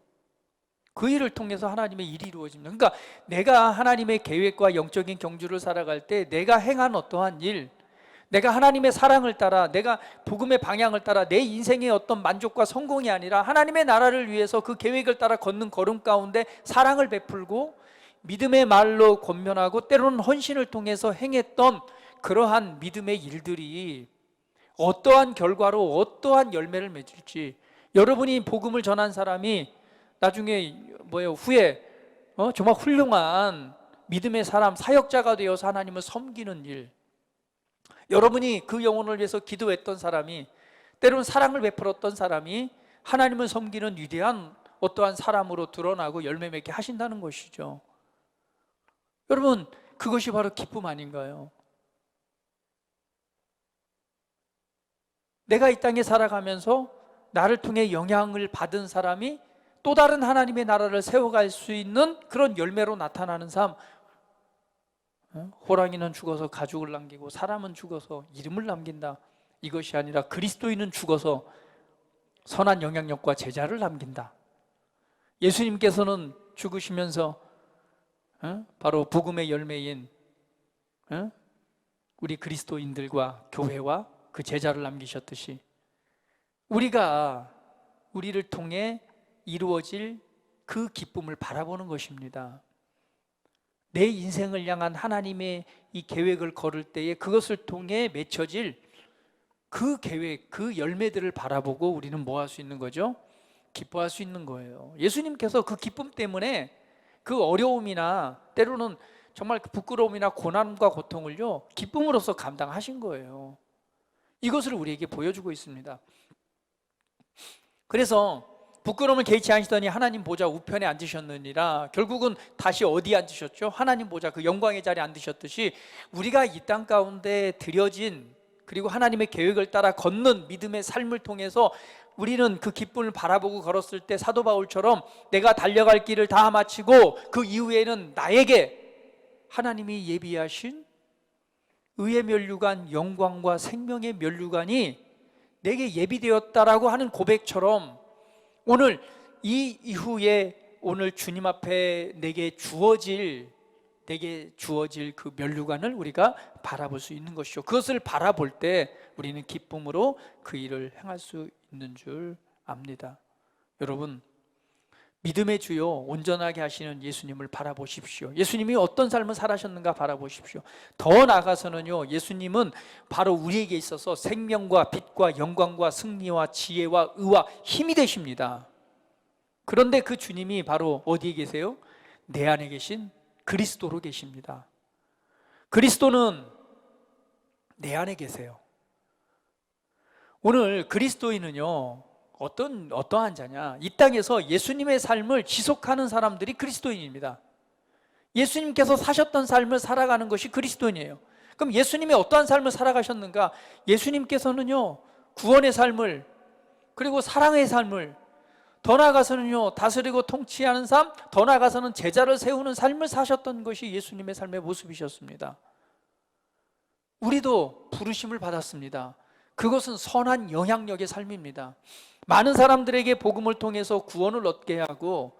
그 일을 통해서 하나님의 일이 이루어집니다. 그러니까 내가 하나님의 계획과 영적인 경주를 살아갈 때 내가 행한 어떠한 일, 내가 하나님의 사랑을 따라, 내가 복음의 방향을 따라 내 인생의 어떤 만족과 성공이 아니라 하나님의 나라를 위해서 그 계획을 따라 걷는 걸음 가운데 사랑을 베풀고 믿음의 말로 권면하고 때로는 헌신을 통해서 행했던 그러한 믿음의 일들이 어떠한 결과로 어떠한 열매를 맺을지, 여러분이 복음을 전한 사람이 나중에 후에 정말 훌륭한 믿음의 사람, 사역자가 되어서 하나님을 섬기는 일, 여러분이 그 영혼을 위해서 기도했던 사람이, 때로는 사랑을 베풀었던 사람이 하나님을 섬기는 위대한 어떠한 사람으로 드러나고 열매 맺게 하신다는 것이죠. 여러분, 그것이 바로 기쁨 아닌가요? 내가 이 땅에 살아가면서 나를 통해 영향을 받은 사람이 또 다른 하나님의 나라를 세워갈 수 있는 그런 열매로 나타나는 삶. 호랑이는 죽어서 가죽을 남기고 사람은 죽어서 이름을 남긴다. 이것이 아니라 그리스도인은 죽어서 선한 영향력과 제자를 남긴다. 예수님께서는 죽으시면서 바로 복음의 열매인 우리 그리스도인들과 교회와 그 제자를 남기셨듯이 우리를 통해 이루어질 그 기쁨을 바라보는 것입니다. 내 인생을 향한 하나님의 이 계획을 걸을 때에 그것을 통해 맺혀질 그 계획, 그 열매들을 바라보고 우리는 뭐 할 수 있는 거죠? 기뻐할 수 있는 거예요. 예수님께서 그 기쁨 때문에 그 어려움이나 때로는 정말 그 부끄러움이나 고난과 고통을요, 기쁨으로써 감당하신 거예요. 이것을 우리에게 보여주고 있습니다. 그래서 부끄러움을 개의치 않으시더니 하나님 보좌 우편에 앉으셨느니라. 결국은 다시 어디에 앉으셨죠? 하나님 보좌 그 영광의 자리에 앉으셨듯이 우리가 이 땅 가운데 드려진, 그리고 하나님의 계획을 따라 걷는 믿음의 삶을 통해서 우리는 그 기쁨을 바라보고 걸었을 때 사도 바울처럼 내가 달려갈 길을 다 마치고 그 이후에는 나에게 하나님이 예비하신 의의 면류관, 영광과 생명의 면류관이 내게 예비되었다라고 하는 고백처럼 오늘 이 이후에 오늘 주님 앞에 내게 주어질 그 면류관을 우리가 바라볼 수 있는 것이죠. 그것을 바라볼 때 우리는 기쁨으로 그 일을 행할 수 있는 줄 압니다. 여러분, 믿음의 주요 온전하게 하시는 예수님을 바라보십시오. 예수님이 어떤 삶을 살아셨는가 바라보십시오. 더 나아가서는요, 예수님은 바로 우리에게 있어서 생명과 빛과 영광과 승리와 지혜와 의와 힘이 되십니다. 그런데 그 주님이 바로 어디에 계세요? 내 안에 계신 그리스도로 계십니다. 그리스도는 내 안에 계세요. 오늘 그리스도인은요, 어떠한 자냐? 이 땅에서 예수님의 삶을 지속하는 사람들이 그리스도인입니다. 예수님께서 사셨던 삶을 살아가는 것이 그리스도인이에요. 그럼 예수님이 어떠한 삶을 살아가셨는가? 예수님께서는요, 구원의 삶을, 그리고 사랑의 삶을, 더 나아가서는요, 다스리고 통치하는 삶, 더 나아가서는 제자를 세우는 삶을 사셨던 것이 예수님의 삶의 모습이셨습니다. 우리도 부르심을 받았습니다. 그것은 선한 영향력의 삶입니다. 많은 사람들에게 복음을 통해서 구원을 얻게 하고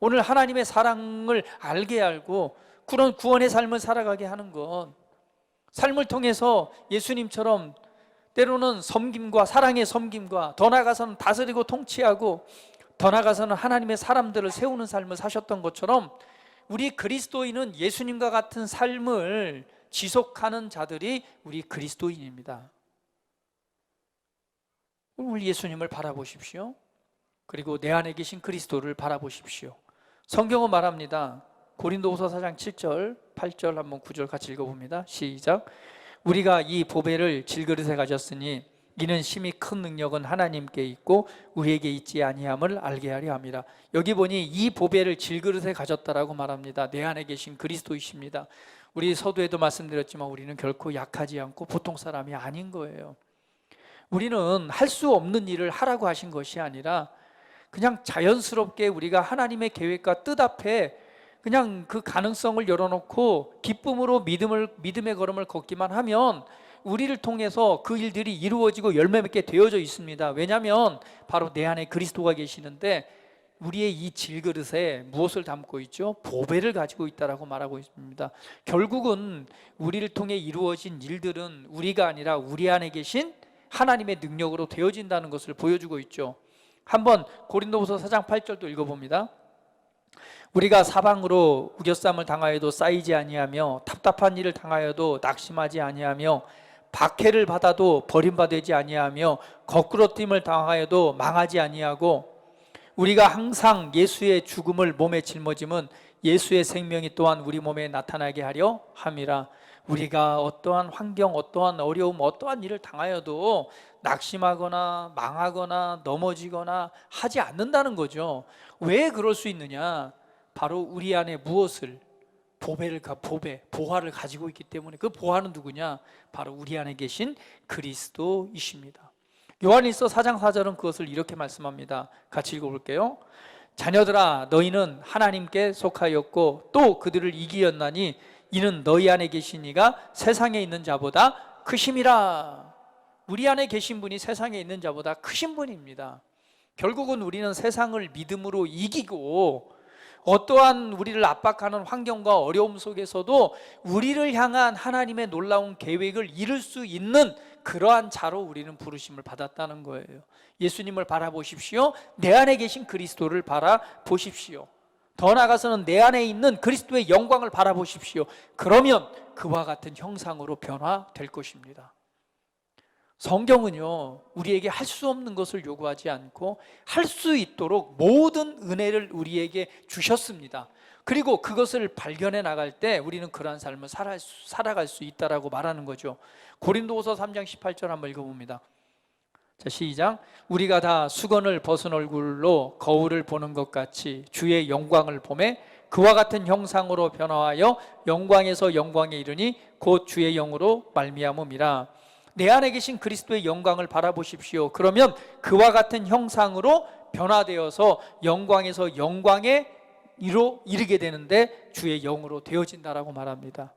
오늘 하나님의 사랑을 알게 하고 그런 구원의 삶을 살아가게 하는 것, 삶을 통해서 예수님처럼 때로는 섬김과 사랑의 섬김과 더 나아가서는 다스리고 통치하고 더 나아가서는 하나님의 사람들을 세우는 삶을 사셨던 것처럼 우리 그리스도인은 예수님과 같은 삶을 지속하는 자들이 우리 그리스도인입니다. 오늘 예수님을 바라보십시오. 그리고 내 안에 계신 그리스도를 바라보십시오. 성경은 말합니다. 고린도후서 4장 7절, 8절 한번 9절 같이 읽어봅니다. 시작. 우리가 이 보배를 질그릇에 가졌으니 이는 심히 큰 능력은 하나님께 있고 우리에게 있지 아니함을 알게 하려 함이라. 여기 보니 이 보배를 질그릇에 가졌다라고 말합니다. 내 안에 계신 그리스도이십니다. 우리 서두에도 말씀드렸지만 우리는 결코 약하지 않고 보통 사람이 아닌 거예요. 우리는 할 수 없는 일을 하라고 하신 것이 아니라 그냥 자연스럽게 우리가 하나님의 계획과 뜻 앞에 그냥 그 가능성을 열어놓고 기쁨으로 믿음의 걸음을 걷기만 하면 우리를 통해서 그 일들이 이루어지고 열매 맺게 되어져 있습니다. 왜냐하면 바로 내 안에 그리스도가 계시는데 우리의 이 질그릇에 무엇을 담고 있죠? 보배를 가지고 있다라고 말하고 있습니다. 결국은 우리를 통해 이루어진 일들은 우리가 아니라 우리 안에 계신 하나님의 능력으로 되어진다는 것을 보여주고 있죠. 한번 고린도후서 4장 8절도 읽어봅니다. 우리가 사방으로 우겨쌈을 당하여도 쌓이지 아니하며 답답한 일을 당하여도 낙심하지 아니하며 박해를 받아도 버림받지 아니하며 거꾸러짐을 당하여도 망하지 아니하고 우리가 항상 예수의 죽음을 몸에 짊어짐은 예수의 생명이 또한 우리 몸에 나타나게 하려 함이라. 우리가 어떠한 환경, 어떠한 어려움, 어떠한 일을 당하여도 낙심하거나 망하거나 넘어지거나 하지 않는다는 거죠. 왜 그럴 수 있느냐? 바로 우리 안에 무엇을? 보화를 가지고 있기 때문에. 그 보화는 누구냐? 바로 우리 안에 계신 그리스도이십니다. 요한일서 4장 4절은 그것을 이렇게 말씀합니다. 같이 읽어볼게요. 자녀들아, 너희는 하나님께 속하였고 또 그들을 이기었나니 이는 너희 안에 계신 이가 세상에 있는 자보다 크심이라. 우리 안에 계신 분이 세상에 있는 자보다 크신 분입니다. 결국은 우리는 세상을 믿음으로 이기고 어떠한 우리를 압박하는 환경과 어려움 속에서도 우리를 향한 하나님의 놀라운 계획을 이룰 수 있는 그러한 자로 우리는 부르심을 받았다는 거예요. 예수님을 바라보십시오. 내 안에 계신 그리스도를 바라보십시오. 더 나아가서는 내 안에 있는 그리스도의 영광을 바라보십시오. 그러면 그와 같은 형상으로 변화될 것입니다. 성경은요, 우리에게 할 수 없는 것을 요구하지 않고 할 수 있도록 모든 은혜를 우리에게 주셨습니다. 그리고 그것을 발견해 나갈 때 우리는 그러한 삶을 살아갈 수 있다라고 말하는 거죠. 고린도후서 3장 18절 한번 읽어봅니다. 자, 시작. 우리가 다 수건을 벗은 얼굴로 거울을 보는 것 같이 주의 영광을 보매 그와 같은 형상으로 변화하여 영광에서 영광에 이르니 곧 주의 영으로 말미암음이라. 내 안에 계신 그리스도의 영광을 바라보십시오. 그러면 그와 같은 형상으로 변화되어서 영광에서 영광에 이르게 되는데 주의 영으로 되어진다라고 말합니다.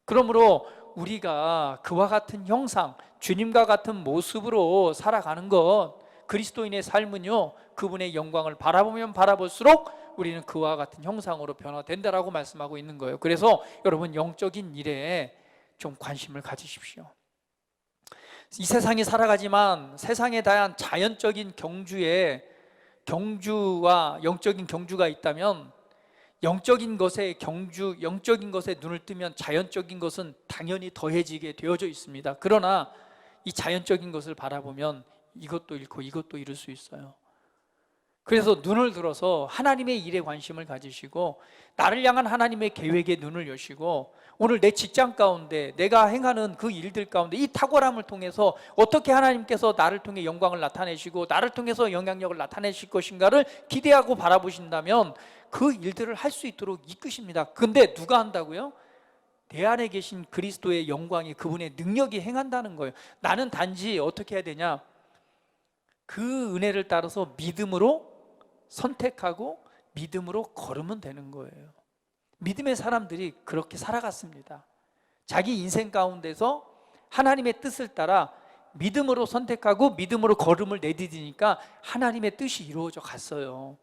그러므로 우리가 그와 같은 형상, 주님과 같은 모습으로 살아가는 것, 그리스도인의 삶은요, 그분의 영광을 바라보면 바라볼수록 우리는 그와 같은 형상으로 변화된다라고 말씀하고 있는 거예요. 그래서 여러분, 영적인 일에 좀 관심을 가지십시오. 이 세상에 살아가지만 세상에 대한 자연적인 경주와 영적인 경주가 있다면, 영적인 것에 눈을 뜨면 자연적인 것은 당연히 더해지게 되어져 있습니다. 그러나 이 자연적인 것을 바라보면 이것도 잃고 이것도 잃을 수 있어요. 그래서 눈을 들어서 하나님의 일에 관심을 가지시고 나를 향한 하나님의 계획에 눈을 여시고 오늘 내 직장 가운데 내가 행하는 그 일들 가운데 이 탁월함을 통해서 어떻게 하나님께서 나를 통해 영광을 나타내시고 나를 통해서 영향력을 나타내실 것인가를 기대하고 바라보신다면 그 일들을 할 수 있도록 이끄십니다. 근데 누가 한다고요? 내 안에 계신 그리스도의 영광이, 그분의 능력이 행한다는 거예요. 나는 단지 어떻게 해야 되냐? 그 은혜를 따라서 믿음으로 선택하고 믿음으로 걸으면 되는 거예요. 믿음의 사람들이 그렇게 살아갔습니다. 자기 인생 가운데서 하나님의 뜻을 따라 믿음으로 선택하고 믿음으로 걸음을 내디디니까 하나님의 뜻이 이루어져 갔어요.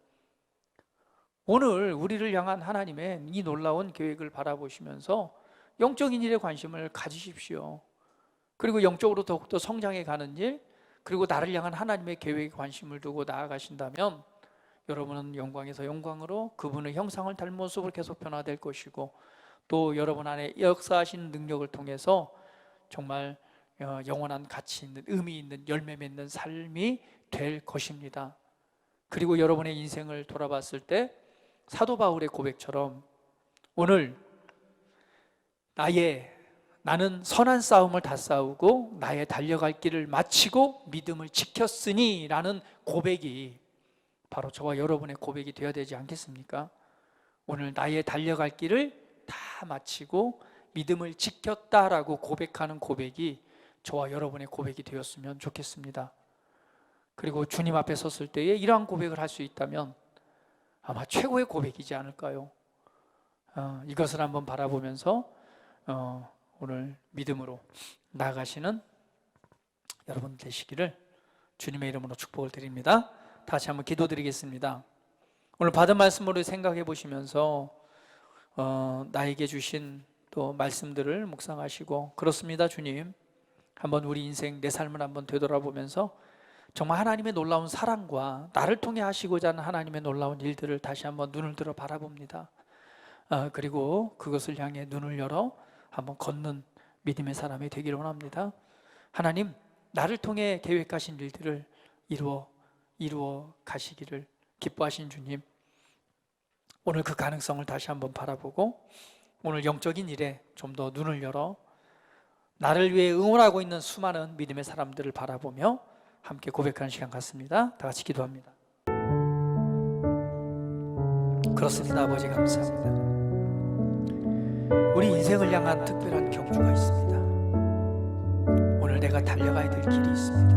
오늘 우리를 향한 하나님의 이 놀라운 계획을 바라보시면서 영적인 일에 관심을 가지십시오. 그리고 영적으로 더욱더 성장해 가는 일, 그리고 나를 향한 하나님의 계획에 관심을 두고 나아가신다면 여러분은 영광에서 영광으로 그분의 형상을 닮은 모습으로 계속 변화될 것이고, 또 여러분 안에 역사하시는 능력을 통해서 정말 영원한 가치 있는, 의미 있는, 열매 맺는 삶이 될 것입니다. 그리고 여러분의 인생을 돌아봤을 때 사도 바울의 고백처럼 오늘 나는 선한 싸움을 다 싸우고 나의 달려갈 길을 마치고 믿음을 지켰으니 라는 고백이 바로 저와 여러분의 고백이 되어야 되지 않겠습니까? 오늘 나의 달려갈 길을 다 마치고 믿음을 지켰다라고 고백하는 고백이 저와 여러분의 고백이 되었으면 좋겠습니다. 그리고 주님 앞에 섰을 때에 이러한 고백을 할 수 있다면 아마 최고의 고백이지 않을까요? 이것을 한번 바라보면서 오늘 믿음으로 나아가시는 여러분 되시기를 주님의 이름으로 축복을 드립니다. 다시 한번 기도드리겠습니다. 오늘 받은 말씀으로 생각해 보시면서 나에게 주신 또 말씀들을 묵상하시고, 그렇습니다 주님, 한번 우리 인생 내 삶을 한번 되돌아보면서 정말 하나님의 놀라운 사랑과 나를 통해 하시고자 하는 하나님의 놀라운 일들을 다시 한번 눈을 들어 바라봅니다. 그리고 그것을 향해 눈을 열어 한번 걷는 믿음의 사람이 되기를 원합니다. 하나님, 나를 통해 계획하신 일들을 이루어 가시기를 기뻐하신 주님, 오늘 그 가능성을 다시 한번 바라보고 오늘 영적인 일에 좀 더 눈을 열어 나를 위해 응원하고 있는 수많은 믿음의 사람들을 바라보며 함께 고백하는 시간 같습니다. 다 같이 기도합니다. 그렇습니다. 아버지 감사합니다. 우리 인생을 향한 특별한 경주가 있습니다. 오늘 내가 달려가야 될 길이 있습니다.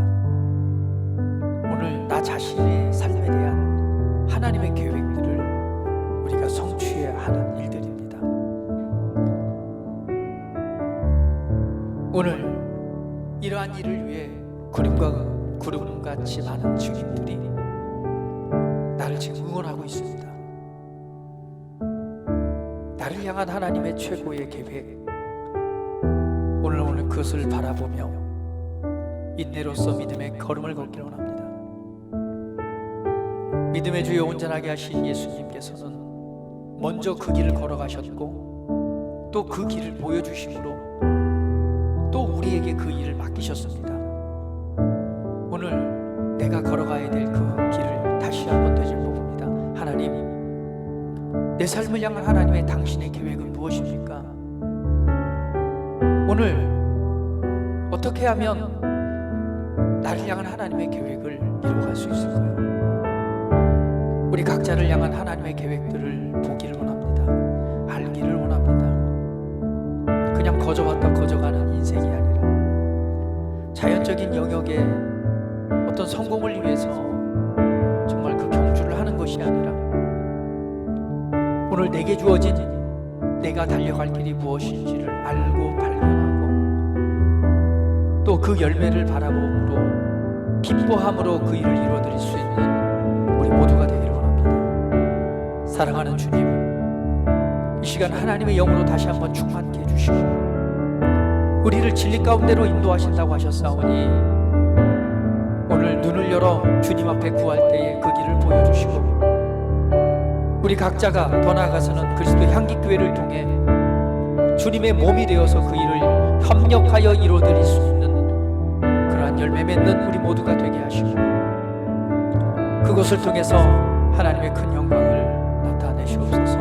오늘 나 자신의 삶에 대한 하나님의 계획들을 우리가 성취해야 하는 일들입니다. 오늘 이러한 일을 위해 구름같이 많은 주님들이 나를 지금 응원하고 있습니다. 나를 향한 하나님의 최고의 계획, 오늘 그것을 바라보며 인내로서 믿음의 걸음을 걷기를 원합니다. 믿음의 주여 온전하게 하신 예수님께서는 먼저 그 길을 걸어가셨고 또 그 길을 보여주심으로 또 우리에게 그 일을 맡기셨습니다. 오늘 내가 걸어가야 될 그 길을 다시 한번 되짚어봅니다. 하나님, 내 삶을 향한 하나님의 당신의 계획은 무엇입니까? 오늘 어떻게 하면 나를 향한 하나님의 계획을 이루어갈 수 있을까요? 우리 각자를 향한 하나님의 계획들을 보기를 원합니다. 알기를 원합니다. 그냥 거저왔다 거저가는 인생이 아니라 자연적인 영역에 어떤 성공을 위해서 정말 그 경주를 하는 것이 아니라 오늘 내게 주어진 내가 달려갈 길이 무엇인지를 알고 발견하고 또 그 열매를 바라봄으로 기뻐함으로 그 일을 이루어드릴 수 있는 우리 모두가 되기를 원합니다. 사랑하는 주님, 이 시간 하나님의 영으로 다시 한번 충만케 해주시고 우리를 진리 가운데로 인도하신다고 하셨사오니 오늘 눈을 열어 주님 앞에 구할 때에 그 길을 보여주시고 우리 각자가 더 나아가서는 그리스도 향기교회를 통해 주님의 몸이 되어서 그 일을 협력하여 이루어드릴 수 있는 그러한 열매 맺는 우리 모두가 되게 하시고 그것을 통해서 하나님의 큰 영광을 나타내시옵소서.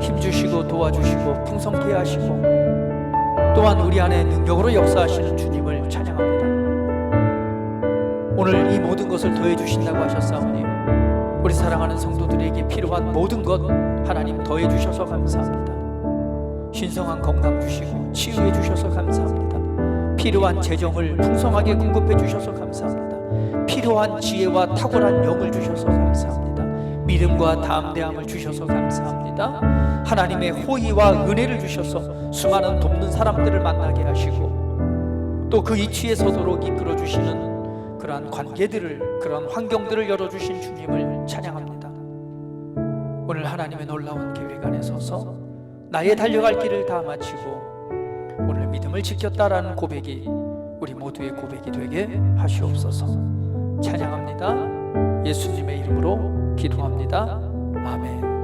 힘주시고 도와주시고 풍성케 하시고 또한 우리 안에 능력으로 역사하시는 주님을 찬양합니다. 오늘 이 모든 것을 더해 주신다고 하셨사오니 우리 사랑하는 성도들에게 필요한 모든 것 하나님 더해 주셔서 감사합니다. 신성한 건강 주시고 치유해 주셔서 감사합니다. 필요한 재정을 풍성하게 공급해 주셔서 감사합니다. 필요한 지혜와 탁월한 영을 주셔서 감사합니다. 믿음과 담대함을 주셔서 감사합니다. 하나님의 호의와 은혜를 주셔서 수많은 돕는 사람들을 만나게 하시고 또 그 이치에 서도록 이끌어 주시는 그러한 관계들을, 그러한 환경들을 열어주신 주님을 찬양합니다. 오늘 하나님의 놀라운 계획 안에 서서 나의 달려갈 길을 다 마치고 오늘 믿음을 지켰다라는 고백이 우리 모두의 고백이 되게 하시옵소서. 찬양합니다. 예수님의 이름으로 기도합니다. 아멘.